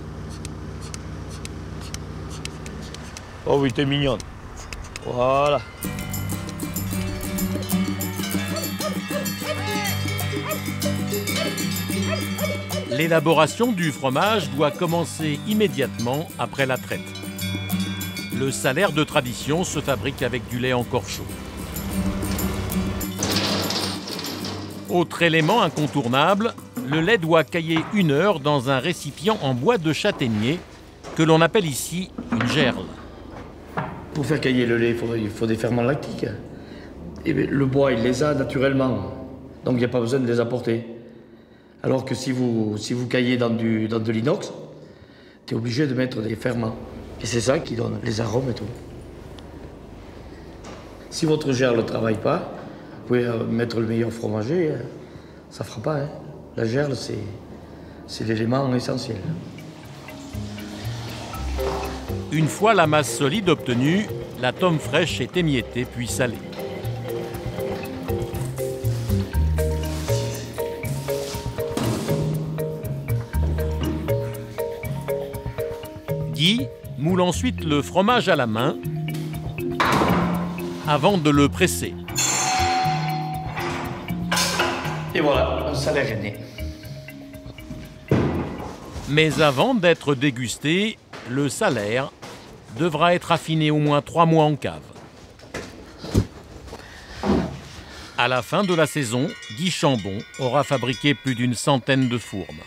Speaker 9: Oh oui, t'es mignonne. Voilà.
Speaker 2: L'élaboration du fromage doit commencer immédiatement après la traite. Le salaire de tradition se fabrique avec du lait encore chaud. Autre élément incontournable, le lait doit cailler 1 heure dans un récipient en bois de châtaignier que l'on appelle ici une gerle.
Speaker 9: Pour faire cailler le lait, il faut des ferments lactiques. Et le bois, il les a naturellement. Donc il n'y a pas besoin de les apporter. Alors que si vous caillez dans de l'inox, tu es obligé de mettre des ferments. Et c'est ça qui donne les arômes et tout. Si votre gerle ne travaille pas, vous pouvez mettre le meilleur fromager, ça ne fera pas. Hein. La gerle, c'est l'élément essentiel.
Speaker 2: Une fois la masse solide obtenue, la tome fraîche est émiettée puis salée. Guy moule ensuite le fromage à la main avant de le presser.
Speaker 9: Et voilà, le salaire est né.
Speaker 2: Mais avant d'être dégusté, le salaire devra être affiné au moins 3 mois en cave. À la fin de la saison, Guy Chambon aura fabriqué plus d'1 centaine de fourmes.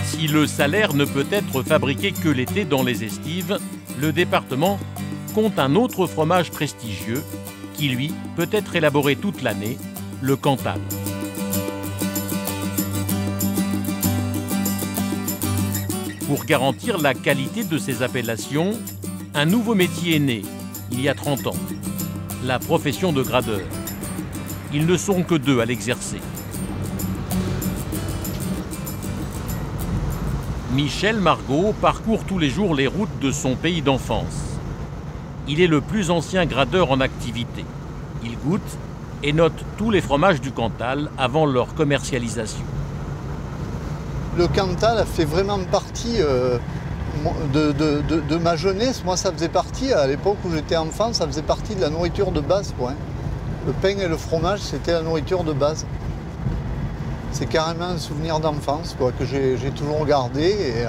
Speaker 2: Si le salaire ne peut être fabriqué que l'été dans les estives, le département compte un autre fromage prestigieux qui, lui, peut être élaboré toute l'année, le Cantal. Pour garantir la qualité de ces appellations, un nouveau métier est né, il y a 30 ans, la profession de gradeur. Ils ne sont que 2 à l'exercer. Michel Margot parcourt tous les jours les routes de son pays d'enfance. Il est le plus ancien gradeur en activité. Il goûte et note tous les fromages du Cantal avant leur commercialisation.
Speaker 7: Le Cantal a fait vraiment partie de ma jeunesse. Moi, ça faisait partie, à l'époque où j'étais enfant, ça faisait partie de la nourriture de base, quoi. Le pain et le fromage, c'était la nourriture de base. C'est carrément un souvenir d'enfance, quoi, que j'ai toujours gardé et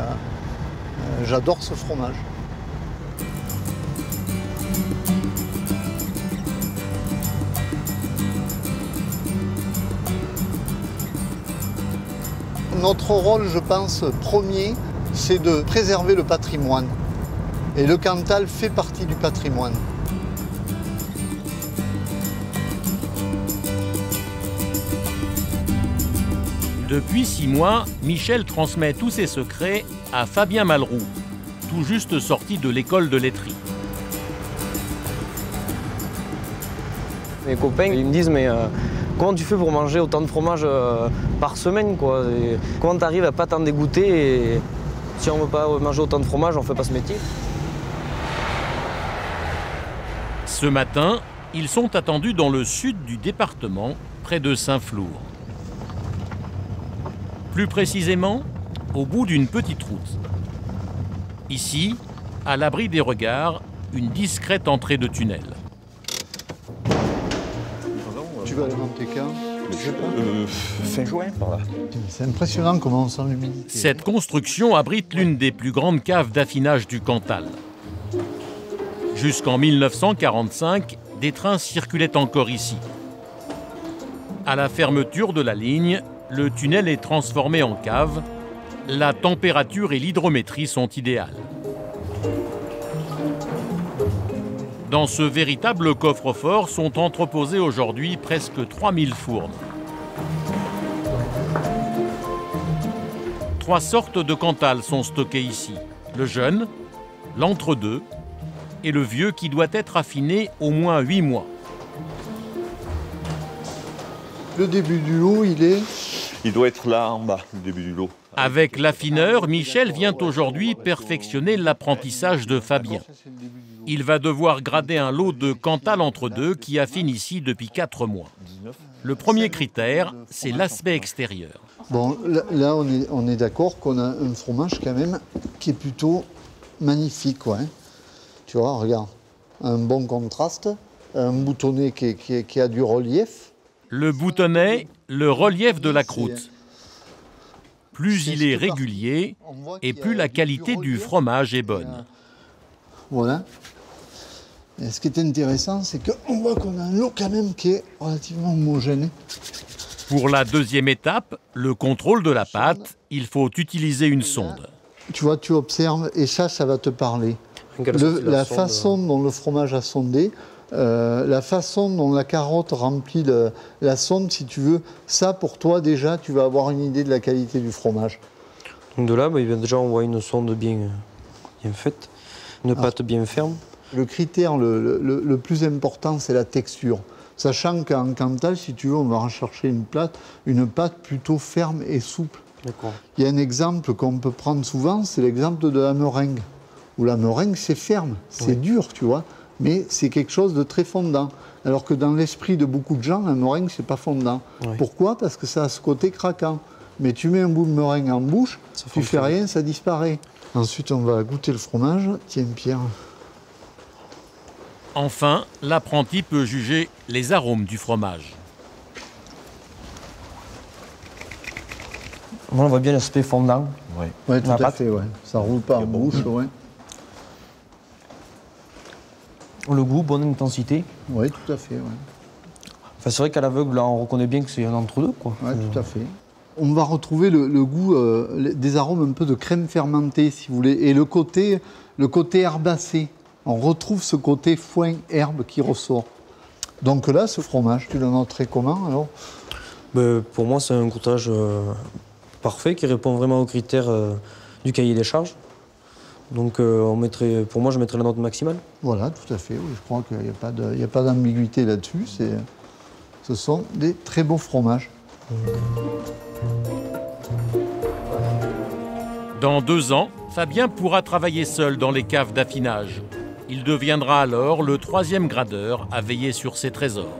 Speaker 7: j'adore ce fromage. Notre rôle, je pense, premier, c'est de préserver le patrimoine. Et le Cantal fait partie du patrimoine.
Speaker 2: Depuis 6 mois, Michel transmet tous ses secrets à Fabien Malroux, tout juste sorti de l'école de laiterie.
Speaker 5: Mes copains, ils me disent, mais
Speaker 8: comment tu fais pour manger autant de fromage par semaine, quoi? Et comment tu arrives à pas t'en dégoûter? Et si on veut pas manger autant de fromage, on fait pas ce métier.
Speaker 2: Ce matin, ils sont attendus dans le sud du département, près de Saint-Flour. Plus précisément, au bout d'une petite route. Ici, à l'abri des regards, une discrète entrée de tunnel.
Speaker 7: Tu vas aller monter quand?
Speaker 13: Fin juin, par là.
Speaker 7: C'est impressionnant comment on sent l'humidité.
Speaker 2: Cette construction abrite l'une des plus grandes caves d'affinage du Cantal. Jusqu'en 1945, des trains circulaient encore ici. À la fermeture de la ligne, le tunnel est transformé en cave. La température et l'hydrométrie sont idéales. Dans ce véritable coffre-fort sont entreposés aujourd'hui presque 3000 fournes. 3 sortes de Cantal sont stockées ici. Le jeune, l'entre-deux et le vieux qui doit être affiné au moins 8 mois.
Speaker 7: Le début du lot,
Speaker 13: il doit être là en bas, le début du lot.
Speaker 2: Avec l'affineur, Michel vient aujourd'hui perfectionner l'apprentissage de Fabien. Il va devoir grader un lot de Cantal entre deux qui affine ici depuis 4 mois. Le premier critère, c'est l'aspect extérieur.
Speaker 7: Bon, là on est d'accord qu'on a un fromage quand même qui est plutôt magnifique, quoi. Hein. Tu vois, regarde, un bon contraste, un boutonnet qui a du relief.
Speaker 2: Le boutonnet, le relief de la croûte. Plus il est régulier, et plus la qualité du fromage est bonne.
Speaker 7: Voilà. Et ce qui est intéressant, c'est qu'on voit qu'on a un lot quand même qui est relativement homogène.
Speaker 2: Pour la deuxième étape, le contrôle de la pâte, il faut utiliser une sonde.
Speaker 7: Tu vois, tu observes, et ça va te parler. La façon dont le fromage a sondé, la façon dont la carotte remplit la sonde, si tu veux, ça pour toi déjà, tu vas avoir une idée de la qualité du fromage.
Speaker 8: Donc de là, déjà on voit une sonde bien faite, une pâte bien ferme.
Speaker 7: Le critère le plus important, c'est la texture. Sachant qu'en Cantal, si tu veux, on va rechercher une pâte plutôt ferme et souple. Il y a un exemple qu'on peut prendre souvent, c'est l'exemple de la meringue. Où la meringue, c'est ferme, c'est dur, tu vois, mais c'est quelque chose de très fondant. Alors que dans l'esprit de beaucoup de gens, la meringue, c'est pas fondant. Pourquoi? Parce que ça a ce côté craquant. Mais tu mets un bout de meringue en bouche, tu fais rien, ça disparaît. Ensuite, on va goûter le fromage. Tiens, Pierre.
Speaker 2: Enfin, l'apprenti peut juger les arômes du fromage.
Speaker 8: On voit bien l'aspect fondant.
Speaker 7: Oui, tout à fait, ouais. Ça roule pas en bouche, ouais.
Speaker 8: Le goût, bonne intensité.
Speaker 7: Oui, tout à fait, ouais.
Speaker 8: Enfin, c'est vrai qu'à l'aveugle, on reconnaît bien que c'est un entre-deux, quoi.
Speaker 7: Oui, tout à fait. On va retrouver le goût, des arômes un peu de crème fermentée, si vous voulez, et le côté herbacé. On retrouve ce côté foin, herbe qui ressort. Donc là, ce fromage, tu le noterais comment, alors?
Speaker 8: Pour moi, c'est un goûtage parfait qui répond vraiment aux critères du cahier des charges. Donc pour moi, je mettrais la note maximale.
Speaker 7: Voilà, tout à fait. Oui, je crois qu'il n'y a pas d'ambiguïté là-dessus. Ce sont des très beaux fromages.
Speaker 2: Dans 2 ans, Fabien pourra travailler seul dans les caves d'affinage. Il deviendra alors le 3e gradeur à veiller sur ses trésors.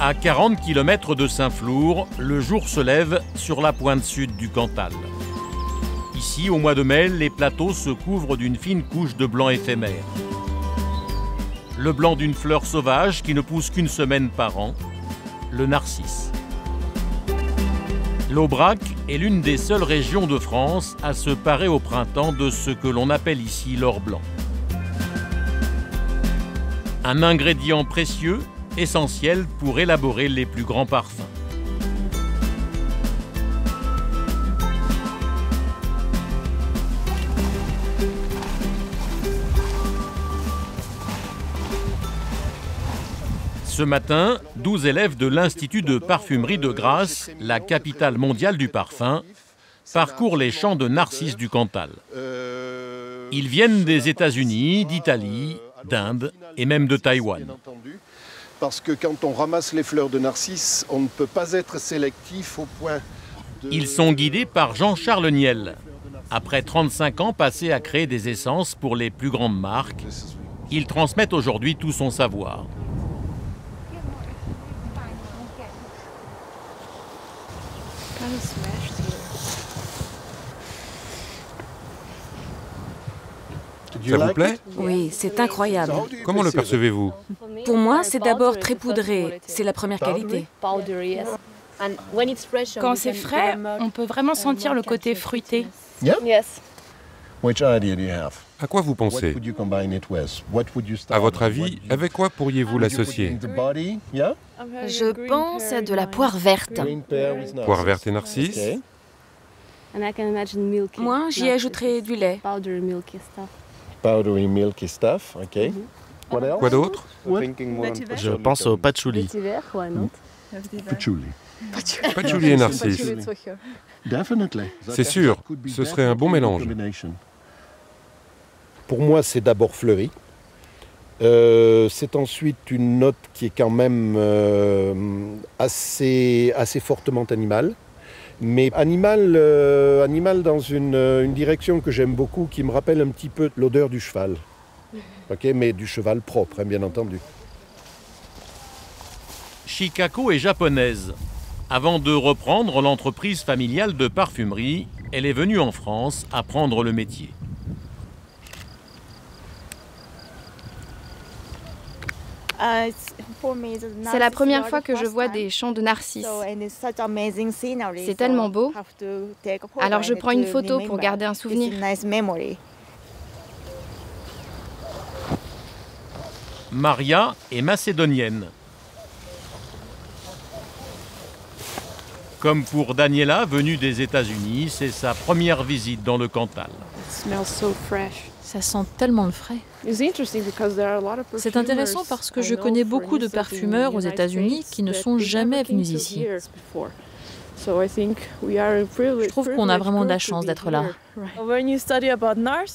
Speaker 2: À 40 km de Saint-Flour, le jour se lève sur la pointe sud du Cantal. Ici, au mois de mai, les plateaux se couvrent d'une fine couche de blanc éphémère. Le blanc d'une fleur sauvage qui ne pousse qu'une semaine par an, le narcisse. L'Aubrac est l'une des seules régions de France à se parer au printemps de ce que l'on appelle ici l'or blanc. Un ingrédient précieux, essentiel pour élaborer les plus grands parfums. Ce matin, 12 élèves de l'Institut de parfumerie de Grasse, la capitale mondiale du parfum, parcourent les champs de narcisses du Cantal. Ils viennent des États-Unis, d'Italie, d'Inde et même de Taïwan.
Speaker 10: Parce que quand on ramasse les fleurs de narcisse, on ne peut pas être sélectif au point de...
Speaker 2: Ils sont guidés par Jean-Charles Niel. Après 35 ans passés à créer des essences pour les plus grandes marques, ils transmettent aujourd'hui tout son savoir.
Speaker 11: Ça vous plaît?
Speaker 23: Oui, c'est incroyable.
Speaker 11: Comment le percevez-vous?
Speaker 23: Pour moi, c'est d'abord très poudré. C'est la première qualité.
Speaker 14: Quand c'est frais, on peut vraiment sentir le côté fruité.
Speaker 11: À quoi vous pensez? À votre avis, avec quoi pourriez-vous l'associer?
Speaker 23: Je pense à de la poire verte.
Speaker 11: Poire verte et narcisse?
Speaker 23: Moi, j'y ajouterai du lait.
Speaker 10: Powdery milky stuff, ok.
Speaker 11: Quoi d'autre?
Speaker 24: Je pense au patchouli.
Speaker 11: Patchouli et narcisse. C'est sûr, ce serait un bon mélange.
Speaker 10: Pour moi, c'est d'abord fleuri. C'est ensuite une note qui est quand même assez fortement animale. Mais animal dans une direction que j'aime beaucoup, qui me rappelle un petit peu l'odeur du cheval. Okay, mais du cheval propre, hein, bien entendu.
Speaker 2: Chikako est japonaise. Avant de reprendre l'entreprise familiale de parfumerie, elle est venue en France apprendre le métier.
Speaker 25: C'est la première fois que je vois des champs de narcisses. C'est tellement beau. Alors je prends une photo pour garder un souvenir.
Speaker 2: Maria est macédonienne. Comme pour Daniela, venue des États-Unis, c'est sa première visite dans le Cantal.
Speaker 26: Ça sent tellement le frais. C'est intéressant parce que je connais beaucoup de parfumeurs aux États-Unis qui ne sont jamais venus ici. Je trouve qu'on a vraiment de la chance d'être là.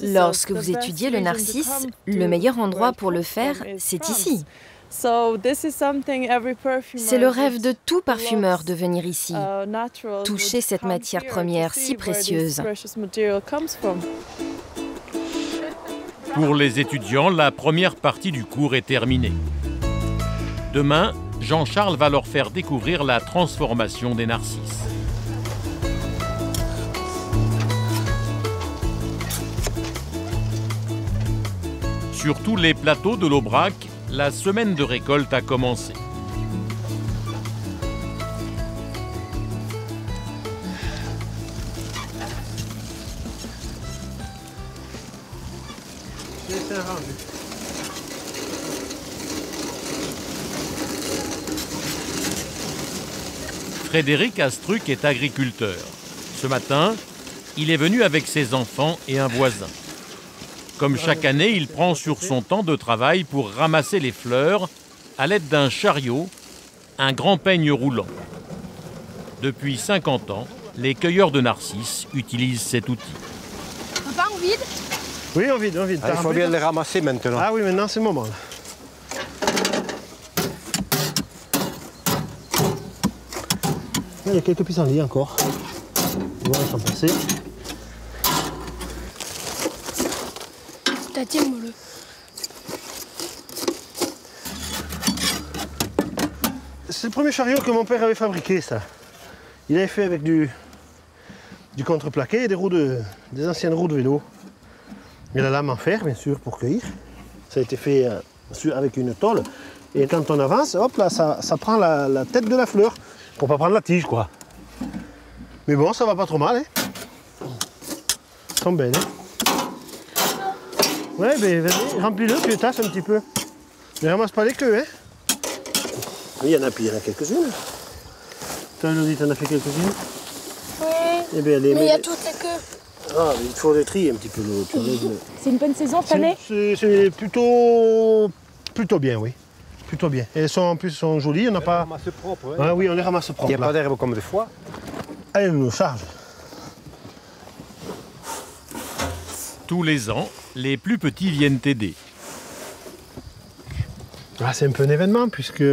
Speaker 23: Lorsque vous étudiez le narcisse, le meilleur endroit pour le faire, c'est ici. C'est le rêve de tout parfumeur de venir ici, toucher cette matière première si précieuse.
Speaker 2: Pour les étudiants, la première partie du cours est terminée. Demain, Jean-Charles va leur faire découvrir la transformation des narcisses. Sur tous les plateaux de l'Aubrac, la semaine de récolte a commencé. Frédéric Astruc est agriculteur. Ce matin, il est venu avec ses enfants et un voisin. Comme chaque année, il prend sur son temps de travail pour ramasser les fleurs à l'aide d'un chariot, un grand peigne roulant. Depuis 50 ans, les cueilleurs de narcisses utilisent cet outil.
Speaker 25: Papa, on vide?
Speaker 5: Oui, on vide.
Speaker 16: Ah, il faut bien les ramasser maintenant.
Speaker 5: Ah oui, maintenant c'est le moment. Là. Il y a quelques pissenlits encore. Ils vont s'en passer.
Speaker 25: Tiens-moi-le.
Speaker 5: C'est le premier chariot que mon père avait fabriqué, ça. Il avait fait avec du contreplaqué et des anciennes roues de vélo. Il y a la lame en fer, bien sûr, pour cueillir. Ça a été fait avec une tôle. Et quand on avance, hop là, ça prend la tête de la fleur. Pour pas prendre la tige, quoi. Mais bon, ça va pas trop mal, hein. Ils sont belles, hein. Ouais, ben vas-y, remplis-le, tu les tasses un petit peu. Ne ramasse pas les queues, hein. Il y en a quelques-unes. Toi, Elodie, t'en as fait quelques-unes?
Speaker 25: Oui,
Speaker 5: eh bien,
Speaker 25: mais il y a toutes les queues.
Speaker 5: Ah, mais il faut les trier un petit peu.
Speaker 14: C'est une bonne saison cette année?
Speaker 5: C'est plutôt bien, oui. plutôt bien. Et elles sont en plus sont jolies, on n'a pas...
Speaker 21: ramasse propre.
Speaker 5: Ah oui, on les ramasse propres.
Speaker 21: Il n'y a pas d'herbe comme des fois.
Speaker 5: Allez, nous charge.
Speaker 2: Tous les ans, les plus petits viennent aider.
Speaker 5: Ah, c'est un peu un événement puisque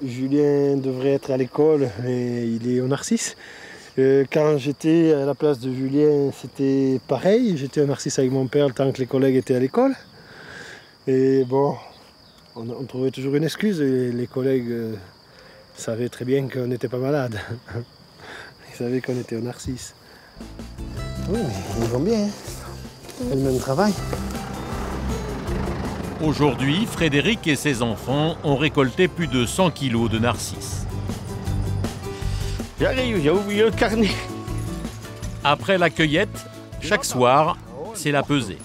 Speaker 5: Julien devrait être à l'école et il est au Narcisse. Quand j'étais à la place de Julien, c'était pareil. J'étais au Narcisse avec mon père le temps que les collègues étaient à l'école. Et bon, on trouvait toujours une excuse. Et les collègues savaient très bien qu'on n'était pas malade. Ils savaient qu'on était au Narcisse. Oui, mais ils vont bien. Hein. Ils font le même travail.
Speaker 2: Aujourd'hui, Frédéric et ses enfants ont récolté plus de 100 kilos de narcisses.
Speaker 9: J'arrive, j'ai oublié le carnet.
Speaker 2: Après la cueillette, chaque soir, c'est la pesée.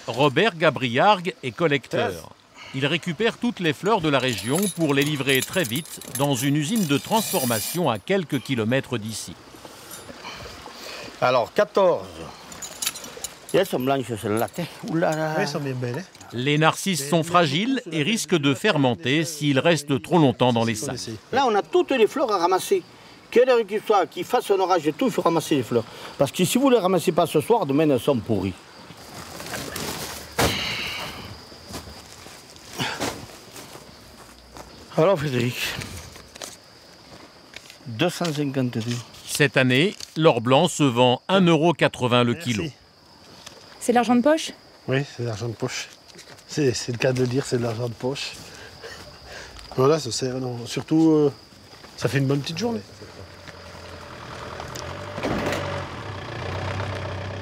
Speaker 2: Robert Gabriargue est collecteur. Il récupère toutes les fleurs de la région pour les livrer très vite dans une usine de transformation à quelques kilomètres d'ici.
Speaker 9: Alors, 14. Et elles sont blanches, celles-là.
Speaker 5: Elles sont bien belles. Hein.
Speaker 2: Les narcisses sont fragiles et risquent de fermenter s'ils restent trop longtemps dans les sacs.
Speaker 9: Là, on a toutes les fleurs à ramasser. Quelle heure qu'il soit, qu'il fasse un orage et tout, il faut ramasser les fleurs. Parce que si vous ne les ramassez pas ce soir, demain, elles sont pourries. Alors, Frédéric, 252.
Speaker 2: Cette année, l'or blanc se vend 1,80 € le kilo.
Speaker 14: C'est de l'argent de poche?
Speaker 5: Oui, c'est de l'argent de poche. C'est le cas de le dire, c'est de l'argent de poche. Voilà, ça sert, non. Surtout, ça fait une bonne petite journée.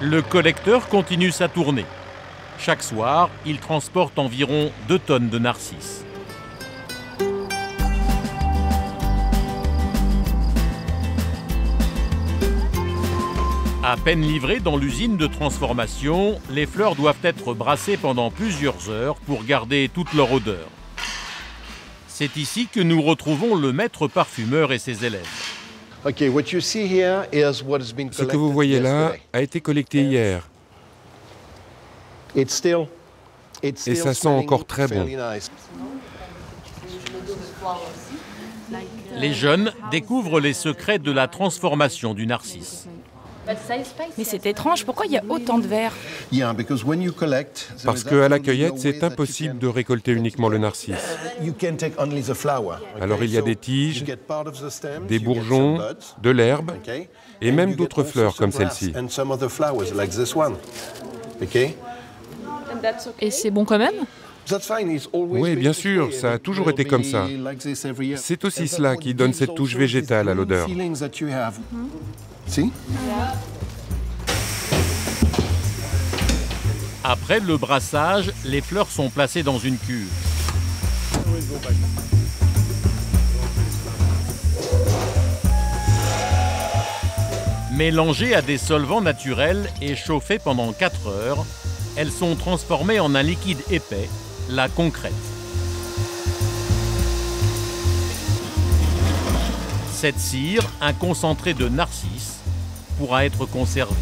Speaker 2: Le collecteur continue sa tournée. Chaque soir, il transporte environ 2 tonnes de narcisses. À peine livrées dans l'usine de transformation, les fleurs doivent être brassées pendant plusieurs heures pour garder toute leur odeur. C'est ici que nous retrouvons le maître parfumeur et ses élèves.
Speaker 11: Ce que vous voyez là a été collecté hier. Et ça sent encore très bon.
Speaker 2: Les jeunes découvrent les secrets de la transformation du narcisse.
Speaker 14: Mais c'est étrange, pourquoi il y a autant de verre?
Speaker 11: Parce qu'à la cueillette, c'est impossible de récolter uniquement le narcisse. Alors il y a des tiges, des bourgeons, de l'herbe et même d'autres fleurs comme celle-ci.
Speaker 14: Et c'est bon quand même?
Speaker 11: Oui, bien sûr, ça a toujours été comme ça. C'est aussi cela qui donne cette touche végétale à l'odeur.
Speaker 2: Après le brassage, les fleurs sont placées dans une cuve. Mélangées à des solvants naturels et chauffées pendant 4 heures, elles sont transformées en un liquide épais, la concrète. Cette cire, un concentré de narcisse, pourra être conservé.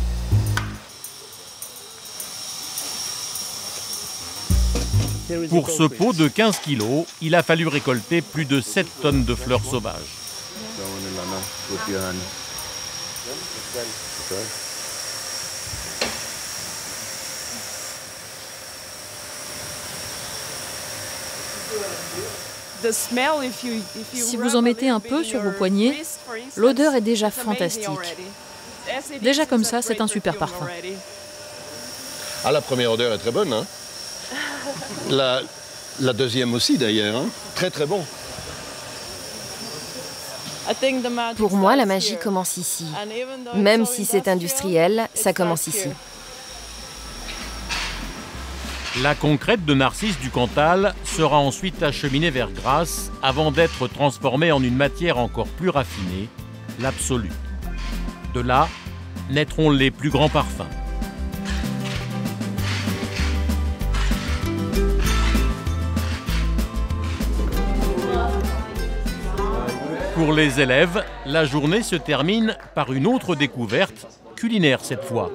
Speaker 2: Pour ce pot de 15 kilos, il a fallu récolter plus de 7 tonnes de fleurs sauvages.
Speaker 26: Si vous en mettez un peu sur vos poignets, l'odeur est déjà fantastique. Déjà comme ça, c'est un super parfum.
Speaker 10: Ah, la première odeur est très bonne, hein? La deuxième aussi, d'ailleurs, hein? Très très bon.
Speaker 23: Pour moi, la magie commence ici. Même si c'est industriel, ça commence ici.
Speaker 2: La concrète de narcisse du Cantal sera ensuite acheminée vers Grasse avant d'être transformée en une matière encore plus raffinée, l'absolu. De là naîtront les plus grands parfums. Pour les élèves, la journée se termine par une autre découverte, culinaire cette fois.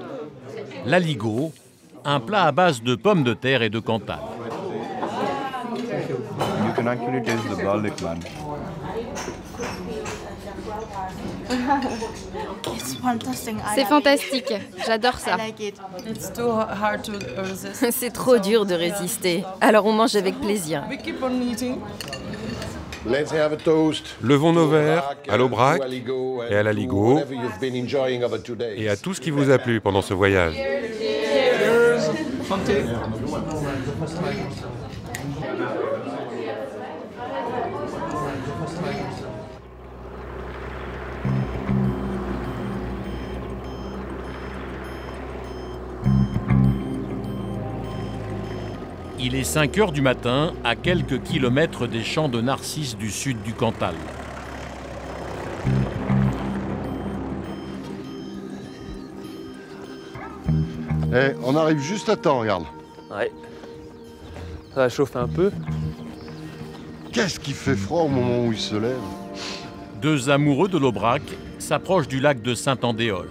Speaker 2: L'aligot, un plat à base de pommes de terre et de Cantal.
Speaker 4: You can actually taste the garlic, man.
Speaker 25: C'est fantastique, j'adore ça.
Speaker 23: C'est trop dur de résister, alors on mange avec plaisir.
Speaker 11: Levons nos verres à l'Aubrac et à l'Aligot et à tout ce qui vous a plu pendant ce voyage.
Speaker 2: Il est 5 heures du matin, à quelques kilomètres des champs de narcisses du sud du Cantal.
Speaker 10: On arrive juste à temps, regarde.
Speaker 22: Ouais. Ça va chauffer un peu.
Speaker 10: Qu'est-ce qui fait froid au moment où il se lève?
Speaker 2: Deux amoureux de l'Aubrac s'approchent du lac de Saint-Andéol.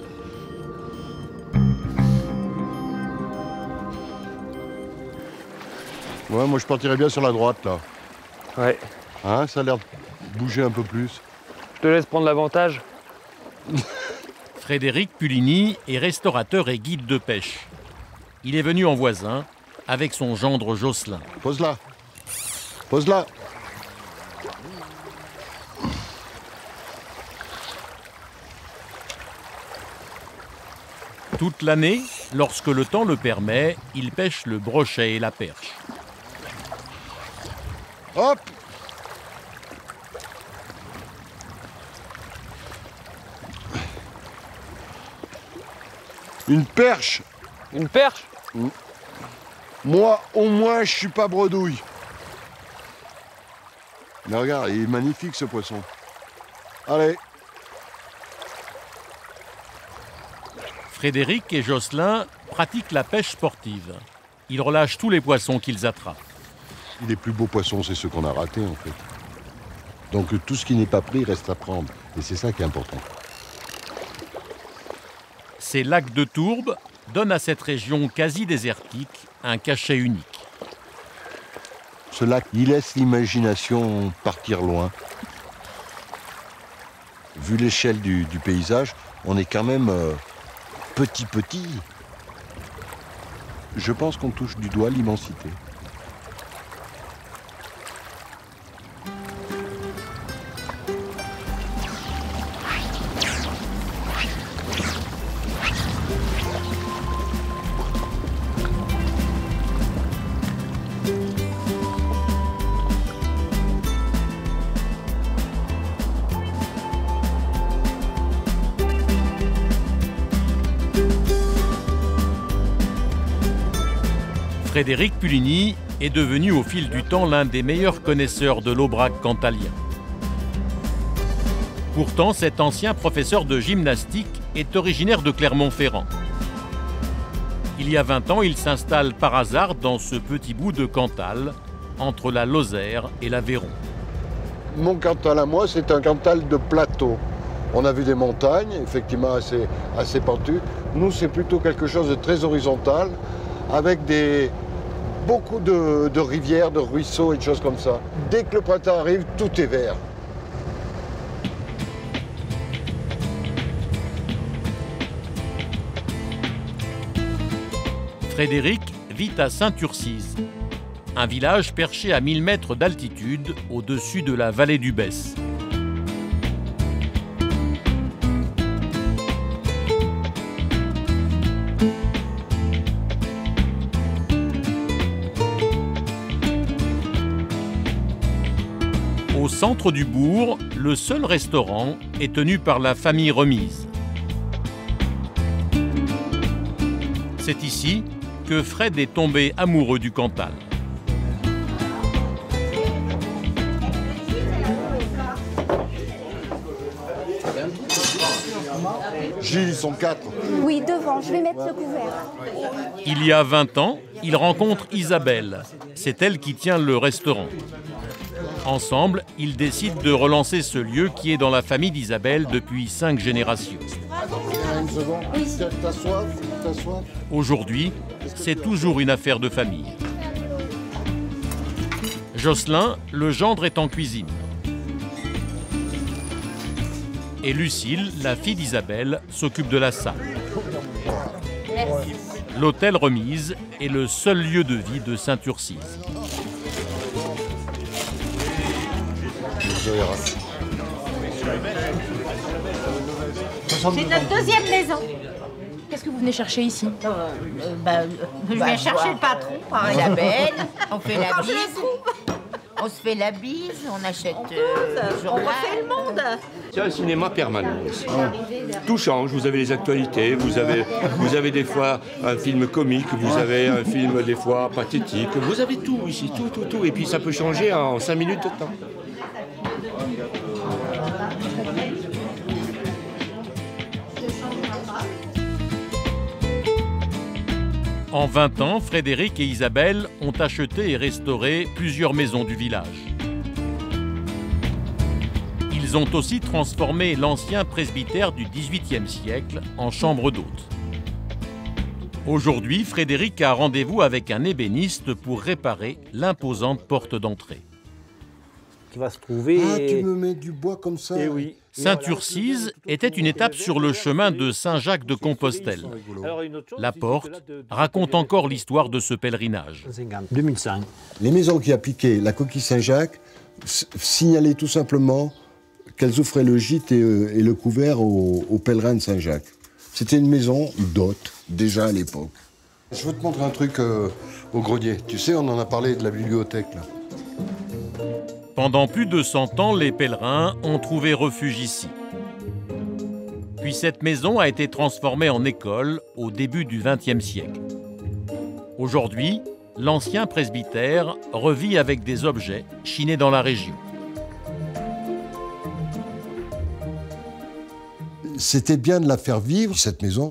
Speaker 10: Ouais, moi je partirais bien sur la droite là.
Speaker 22: Ouais.
Speaker 10: Hein, ça a l'air de bouger un peu plus.
Speaker 22: Je te laisse prendre l'avantage.
Speaker 2: Frédéric Pulini est restaurateur et guide de pêche. Il est venu en voisin avec son gendre Jocelyn.
Speaker 10: Pose-la. Pose-la.
Speaker 2: Toute l'année, lorsque le temps le permet, il pêche le brochet et la perche.
Speaker 10: Hop! Une perche!
Speaker 22: Une perche?
Speaker 10: Moi, au moins, je suis pas bredouille. Mais regarde, il est magnifique ce poisson. Allez!
Speaker 2: Frédéric et Jocelyn pratiquent la pêche sportive. Ils relâchent tous les poissons qu'ils attrapent.
Speaker 10: Les plus beaux poissons, c'est ceux qu'on a ratés, en fait. Donc tout ce qui n'est pas pris reste à prendre. Et c'est ça qui est important.
Speaker 2: Ces lacs de tourbe donnent à cette région quasi désertique un cachet unique.
Speaker 10: Ce lac, il laisse l'imagination partir loin. Vu l'échelle du paysage, on est quand même petit. Je pense qu'on touche du doigt l'immensité.
Speaker 2: Frédéric Pulini est devenu au fil du temps l'un des meilleurs connaisseurs de l'Aubrac cantalien. Pourtant, cet ancien professeur de gymnastique est originaire de Clermont-Ferrand. Il y a 20 ans, il s'installe par hasard dans ce petit bout de Cantal, entre la Lozère et l'Aveyron.
Speaker 10: Mon Cantal à moi, c'est un Cantal de plateau. On a vu des montagnes, effectivement assez pentues. Nous, c'est plutôt quelque chose de très horizontal, avec beaucoup de rivières, de ruisseaux et de choses comme ça. Dès que le printemps arrive, tout est vert.
Speaker 2: Frédéric vit à Saint-Urcise, un village perché à 1000 mètres d'altitude au-dessus de la vallée du Besse. Au centre du bourg, le seul restaurant est tenu par la famille Remise. C'est ici que Fred est tombé amoureux du Cantal.
Speaker 10: Gilles, ils sont 4.
Speaker 18: Oui, devant, je vais mettre le couvert.
Speaker 2: Il y a 20 ans, il rencontre Isabelle. C'est elle qui tient le restaurant. Ensemble, ils décident de relancer ce lieu qui est dans la famille d'Isabelle depuis 5 générations. Aujourd'hui, c'est toujours une affaire de famille. Jocelyn, le gendre, est en cuisine. Et Lucille, la fille d'Isabelle, s'occupe de la salle. L'hôtel Remise est le seul lieu de vie de Saint-Urcize.
Speaker 18: C'est notre deuxième maison.
Speaker 14: Qu'est-ce que vous venez chercher ici?
Speaker 18: Je viens chercher le patron, par
Speaker 1: Isabelle, on fait la bise. On se fait la bise, on achète le journal.
Speaker 18: On refait le monde.
Speaker 3: C'est un cinéma permanent aussi. Tout change, vous avez les actualités, vous avez des fois un film comique, vous avez un film des fois pathétique, vous avez tout ici, tout. Et puis ça peut changer en 5 minutes de temps.
Speaker 2: En 20 ans, Frédéric et Isabelle ont acheté et restauré plusieurs maisons du village. Ils ont aussi transformé l'ancien presbytère du XVIIIe siècle en chambre d'hôtes. Aujourd'hui, Frédéric a rendez-vous avec un ébéniste pour réparer l'imposante porte d'entrée.
Speaker 12: Qui va se trouver.
Speaker 15: Ah, tu me mets du bois comme ça.
Speaker 12: Eh oui.
Speaker 2: Saint-Urcize était une étape sur le chemin de Saint-Jacques-de-Compostelle. La porte raconte encore l'histoire de ce pèlerinage.
Speaker 12: 2005.
Speaker 15: Les maisons qui appliquaient la coquille Saint-Jacques signalaient tout simplement qu'elles offraient le gîte et le couvert aux pèlerins de Saint-Jacques. C'était une maison d'hôtes, déjà à l'époque. Je veux te montrer un truc au grenier. Tu sais, on en a parlé de la bibliothèque, là.
Speaker 2: Pendant plus de 100 ans, les pèlerins ont trouvé refuge ici. Puis cette maison a été transformée en école au début du XXe siècle. Aujourd'hui, l'ancien presbytère revit avec des objets chinés dans la région.
Speaker 15: C'était bien de la faire vivre, cette maison.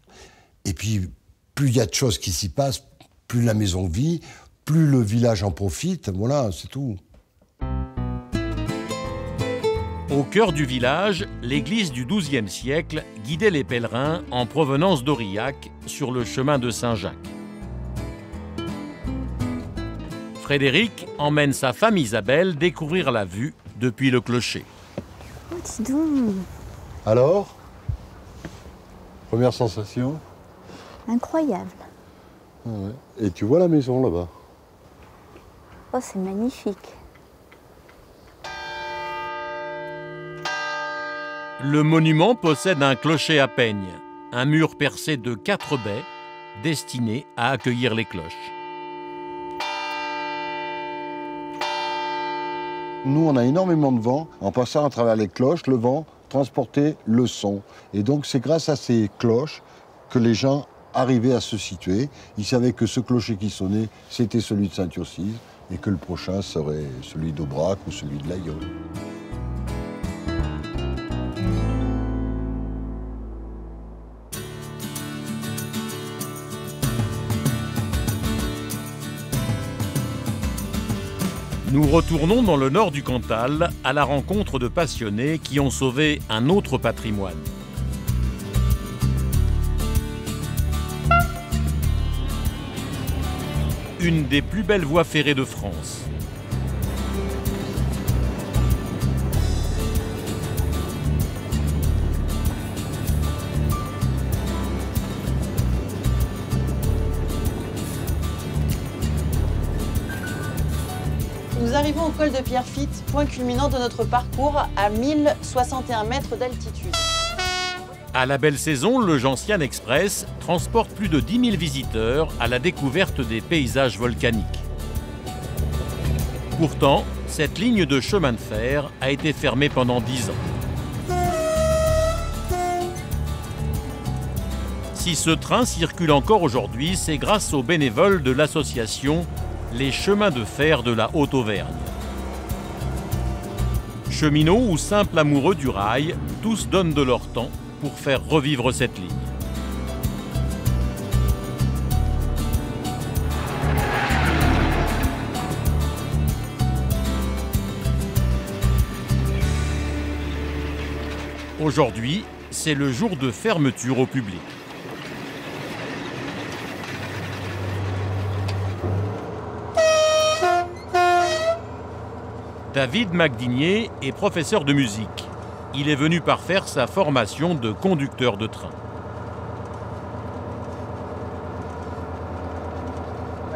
Speaker 15: Et puis, plus il y a de choses qui s'y passent, plus la maison vit, plus le village en profite. Voilà, c'est tout.
Speaker 2: Au cœur du village, l'église du XIIe siècle guidait les pèlerins en provenance d'Aurillac sur le chemin de Saint-Jacques. Frédéric emmène sa femme Isabelle découvrir la vue depuis le clocher.
Speaker 18: Oh, dis donc.
Speaker 15: Alors, première sensation?
Speaker 18: Incroyable.
Speaker 15: Ah ouais. Et tu vois la maison là-bas?
Speaker 18: Oh, c'est magnifique.
Speaker 2: Le monument possède un clocher à peigne, un mur percé de 4 baies destinées à accueillir les cloches.
Speaker 15: Nous, on a énormément de vent. En passant à travers les cloches, le vent transportait le son. Et donc, c'est grâce à ces cloches que les gens arrivaient à se situer. Ils savaient que ce clocher qui sonnait, c'était celui de Saint-Urcize et que le prochain serait celui d'Aubrac ou celui de l'Aïeul.
Speaker 2: Nous retournons dans le nord du Cantal à la rencontre de passionnés qui ont sauvé un autre patrimoine. Une des plus belles voies ferrées de France.
Speaker 17: Nous arrivons au col de Pierrefitte, point culminant de notre parcours à 1061 mètres d'altitude.
Speaker 2: À la belle saison, le Gentiane Express transporte plus de 10 000 visiteurs à la découverte des paysages volcaniques. Pourtant, cette ligne de chemin de fer a été fermée pendant 10 ans. Si ce train circule encore aujourd'hui, c'est grâce aux bénévoles de l'association Les Chemins de Fer de la Haute-Auvergne. Cheminots ou simples amoureux du rail, tous donnent de leur temps pour faire revivre cette ligne. Aujourd'hui, c'est le jour de fermeture au public. David Macdigné est professeur de musique. Il est venu parfaire sa formation de conducteur de train.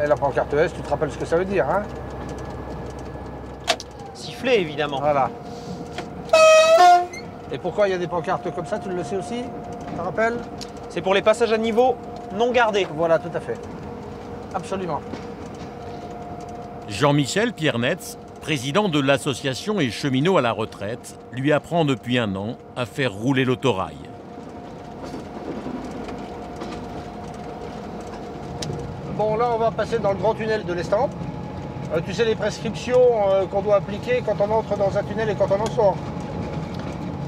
Speaker 6: Et la pancarte S, tu te rappelles ce que ça veut dire, hein?
Speaker 7: Siffler, évidemment.
Speaker 6: Voilà. Et pourquoi il y a des pancartes comme ça, tu le sais aussi? Tu te rappelles?
Speaker 7: C'est pour les passages à niveau non gardés.
Speaker 6: Voilà, tout à fait. Absolument.
Speaker 2: Jean-Michel Piernetz, président de l'association et cheminot à la retraite, lui apprend depuis 1 an à faire rouler l'autorail.
Speaker 6: Bon, là, on va passer dans le grand tunnel de l'Estampes. Tu sais les prescriptions qu'on doit appliquer quand on entre dans un tunnel et quand on en sort?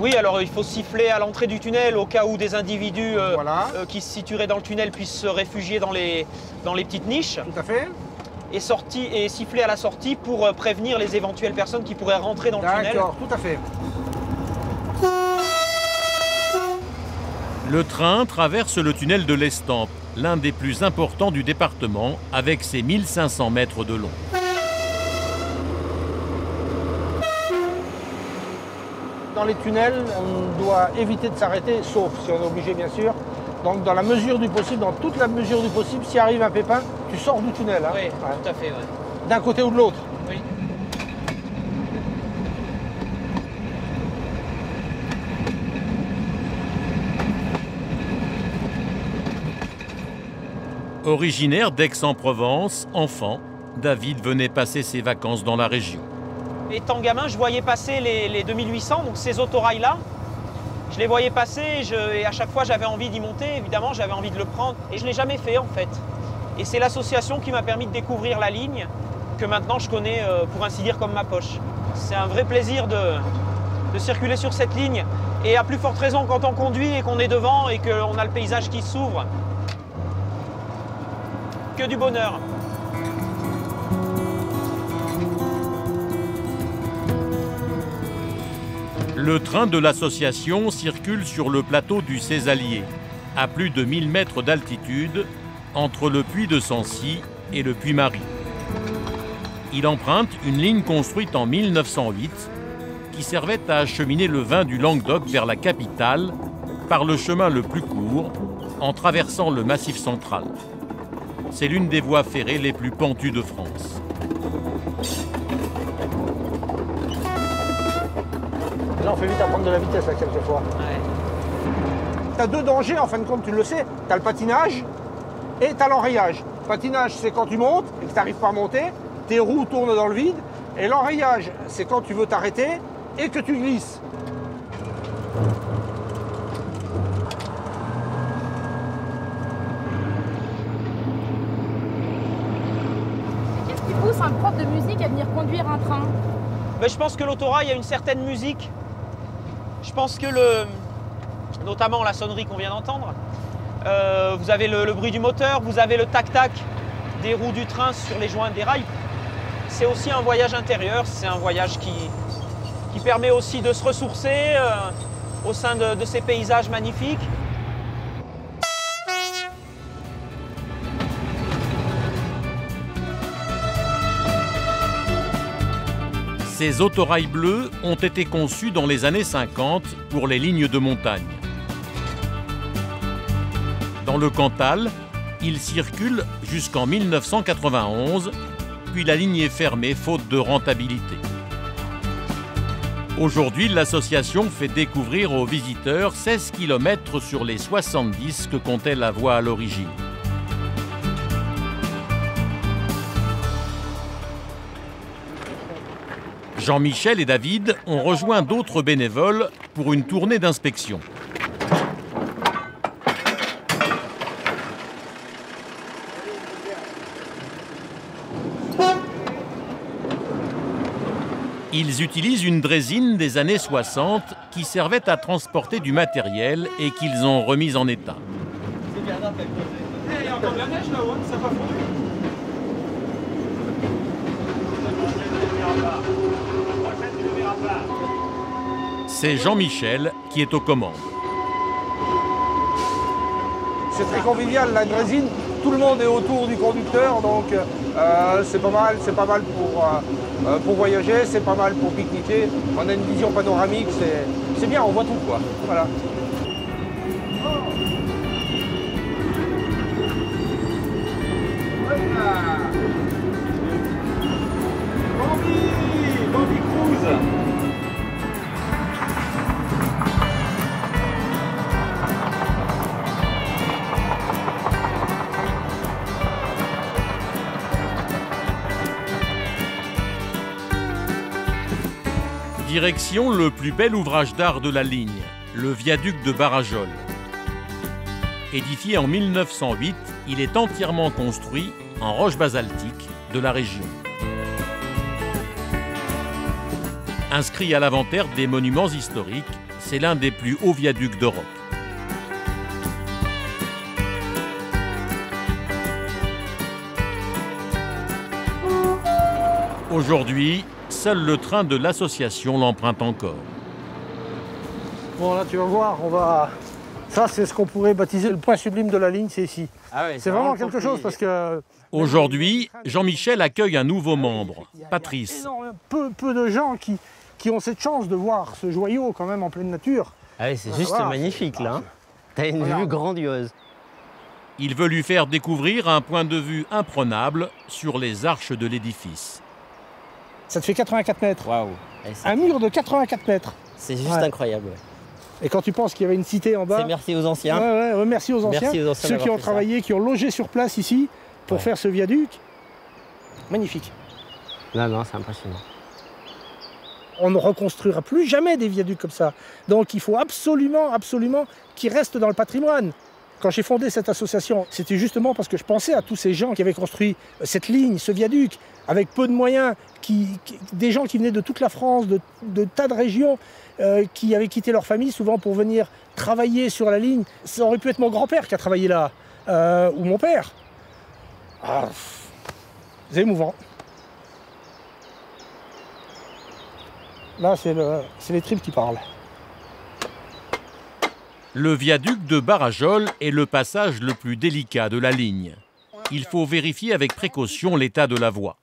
Speaker 7: Oui, alors il faut siffler à l'entrée du tunnel au cas où des individus qui se situeraient dans le tunnel puissent se réfugier dans les petites niches.
Speaker 6: Tout à fait.
Speaker 7: Et siffler à la sortie pour prévenir les éventuelles personnes qui pourraient rentrer dans le tunnel.
Speaker 6: D'accord, tout à fait.
Speaker 2: Le train traverse le tunnel de l'Estampes, l'un des plus importants du département, avec ses 1500 mètres de long.
Speaker 6: Dans les tunnels, on doit éviter de s'arrêter, sauf si on est obligé bien sûr. Donc dans la mesure du possible, dans toute la mesure du possible, s'il arrive un pépin, tu sors du tunnel. Hein.
Speaker 7: Oui, tout à fait. Ouais.
Speaker 6: D'un côté ou de l'autre.
Speaker 7: Oui.
Speaker 2: Originaire d'Aix-en-Provence, enfant, David venait passer ses vacances dans la région.
Speaker 7: Étant gamin, je voyais passer les 2800, donc ces autorails-là. Je les voyais passer et à chaque fois j'avais envie d'y monter, évidemment j'avais envie de le prendre et je ne l'ai jamais fait en fait. Et c'est l'association qui m'a permis de découvrir la ligne que maintenant je connais pour ainsi dire comme ma poche. C'est un vrai plaisir de circuler sur cette ligne et à plus forte raison quand on conduit et qu'on est devant et qu'on a le paysage qui s'ouvre. Que du bonheur.
Speaker 2: Le train de l'association circule sur le plateau du Césalier, à plus de 1000 mètres d'altitude, entre le puits de Sancy et le puits Marie. Il emprunte une ligne construite en 1908 qui servait à acheminer le vin du Languedoc vers la capitale par le chemin le plus court, en traversant le Massif central. C'est l'une des voies ferrées les plus pentues de France.
Speaker 6: Là, on fait vite à prendre de la vitesse, là, quelquefois.
Speaker 7: Ouais.
Speaker 6: Tu as 2 dangers, en fin de compte, tu le sais. Tu as le patinage et tu as l'enrayage. Le patinage, c'est quand tu montes et que tu n'arrives pas à monter, tes roues tournent dans le vide. Et l'enrayage, c'est quand tu veux t'arrêter et que tu glisses.
Speaker 14: Qu'est-ce qui pousse un prof de musique à venir conduire un train?
Speaker 7: Mais je pense que l'autorail a une certaine musique. Je pense que notamment la sonnerie qu'on vient d'entendre, vous avez le bruit du moteur, vous avez le tac-tac des roues du train sur les joints des rails. C'est aussi un voyage intérieur, c'est un voyage qui permet aussi de se ressourcer au sein de ces paysages magnifiques.
Speaker 2: Ces autorails bleus ont été conçus dans les années 50 pour les lignes de montagne. Dans le Cantal, ils circulent jusqu'en 1991, puis la ligne est fermée faute de rentabilité. Aujourd'hui, l'association fait découvrir aux visiteurs 16 km sur les 70 que comptait la voie à l'origine. Jean-Michel et David ont rejoint d'autres bénévoles pour une tournée d'inspection. Ils utilisent une draisine des années 60 qui servait à transporter du matériel et qu'ils ont remise en état.
Speaker 7: Il y a encore de la neige là-haut, ça n'a pas fondu.
Speaker 2: C'est Jean-Michel qui est aux commandes.
Speaker 6: C'est très convivial, la Grésine, tout le monde est autour du conducteur, donc c'est pas mal pour voyager, c'est pas mal pour pique-niquer. On a une vision panoramique, c'est bien, on voit tout quoi. Voilà.
Speaker 8: Bambi Cruise.
Speaker 2: Direction le plus bel ouvrage d'art de la ligne, le viaduc de Barajol. Édifié en 1908, il est entièrement construit en roche basaltique de la région. Inscrit à l'inventaire des monuments historiques, c'est l'un des plus hauts viaducs d'Europe. Aujourd'hui, seul le train de l'association l'emprunte encore.
Speaker 6: Bon là tu vas voir, ça c'est ce qu'on pourrait baptiser le point sublime de la ligne, c'est ici.
Speaker 12: Ah ouais,
Speaker 6: c'est vraiment quelque chose parce que...
Speaker 2: Aujourd'hui, Jean-Michel accueille un nouveau membre, Patrice.
Speaker 6: Peu de gens qui ont cette chance de voir ce joyau quand même en pleine nature.
Speaker 12: Ah oui, c'est juste magnifique là. T'as une vue grandiose.
Speaker 2: Il veut lui faire découvrir un point de vue imprenable sur les arches de l'édifice.
Speaker 6: Ça te fait 84 mètres.
Speaker 12: Waouh.
Speaker 6: Un mur de 84 mètres.
Speaker 12: C'est juste incroyable.
Speaker 6: Et quand tu penses qu'il y avait une cité en bas...
Speaker 12: C'est merci aux anciens.
Speaker 6: Merci aux anciens. Ceux qui ont travaillé, qui ont logé sur place ici pour faire ce viaduc. Magnifique.
Speaker 12: Non, c'est impressionnant.
Speaker 6: On ne reconstruira plus jamais des viaducs comme ça. Donc il faut absolument qu'ils restent dans le patrimoine. Quand j'ai fondé cette association, c'était justement parce que je pensais à tous ces gens qui avaient construit cette ligne, ce viaduc, avec peu de moyens, des gens qui venaient de toute la France, de tas de régions, qui avaient quitté leur famille souvent pour venir travailler sur la ligne. Ça aurait pu être mon grand-père qui a travaillé là, ou mon père. C'est émouvant. Là, c'est les tripes qui parlent.
Speaker 2: Le viaduc de Barajol est le passage le plus délicat de la ligne. Il faut vérifier avec précaution l'état de la voie.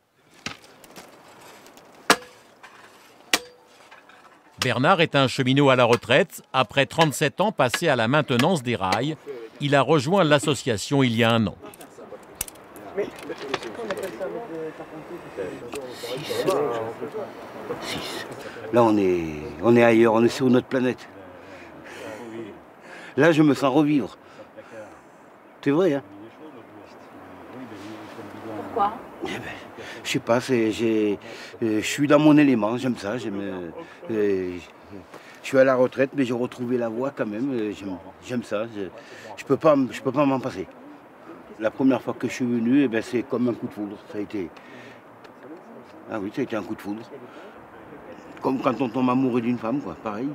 Speaker 2: Bernard est un cheminot à la retraite. Après 37 ans passés à la maintenance des rails, il a rejoint l'association il y a un an.
Speaker 13: Là, on est ailleurs, on est sur notre planète. Là, je me sens revivre. C'est vrai, hein?
Speaker 18: Pourquoi?
Speaker 13: Je sais pas, je suis dans mon élément, j'aime ça. Je suis à la retraite, mais j'ai retrouvé la voie quand même. J'aime ça. Je peux pas m'en passer. La première fois que je suis venu, c'est comme un coup de foudre. Ça a été... Ah oui, ça a été un coup de foudre. Comme quand on tombe amoureux d'une femme, quoi, pareil.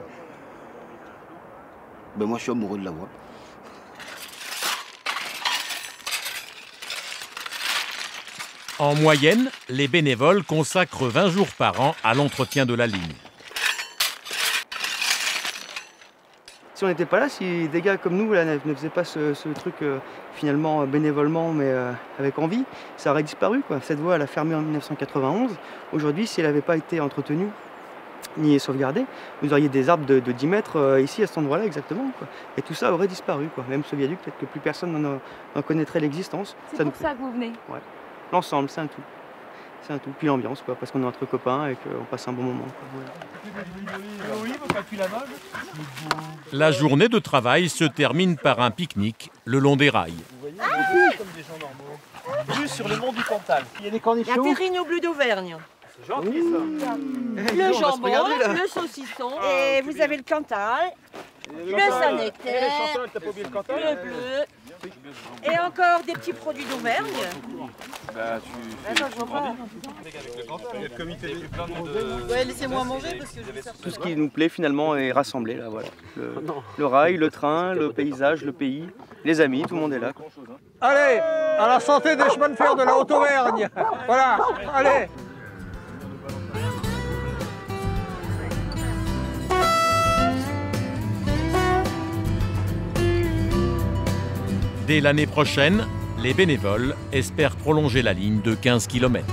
Speaker 13: Moi, je suis amoureux de la voie.
Speaker 2: En moyenne, les bénévoles consacrent 20 jours par an à l'entretien de la ligne.
Speaker 16: Si on n'était pas là, si des gars comme nous là, ne faisaient pas ce truc finalement bénévolement mais avec envie, ça aurait disparu, quoi. Cette voie elle a fermé en 1991. Aujourd'hui, si elle n'avait pas été entretenue ni sauvegardée, vous auriez des arbres de 10 mètres ici à cet endroit-là exactement, quoi. Et tout ça aurait disparu, quoi. Même ce viaduc, peut-être que plus personne n'en connaîtrait l'existence.
Speaker 18: C'est pour ça que vous venez?
Speaker 16: Ouais. L'ensemble, c'est un tout. C'est un tout. Puis l'ambiance, quoi, parce qu'on est entre copains et qu'on passe un bon moment, quoi. Voilà.
Speaker 2: La journée de travail se termine par un pique-nique le long des rails.
Speaker 16: Comme des gens normaux. Juste sur le mont du Cantal. Il y a des cornichons.
Speaker 17: La terrine au bleu d'Auvergne.
Speaker 16: C'est gentil ça.
Speaker 17: Le jambon, le saucisson. Et vous avez le Cantal, le Saint-Nectaire, le bleu. Et encore des petits produits d'Auvergne.
Speaker 16: Ouais, laissez-moi manger parce que tout ce qui nous plaît finalement est rassemblé là, voilà. Le rail, le train, le paysage, le pays, les amis, tout le monde est là.
Speaker 6: Allez, à la santé des chemins de fer de la Haute-Auvergne. Voilà, allez.
Speaker 2: Dès l'année prochaine, les bénévoles espèrent prolonger la ligne de 15 km.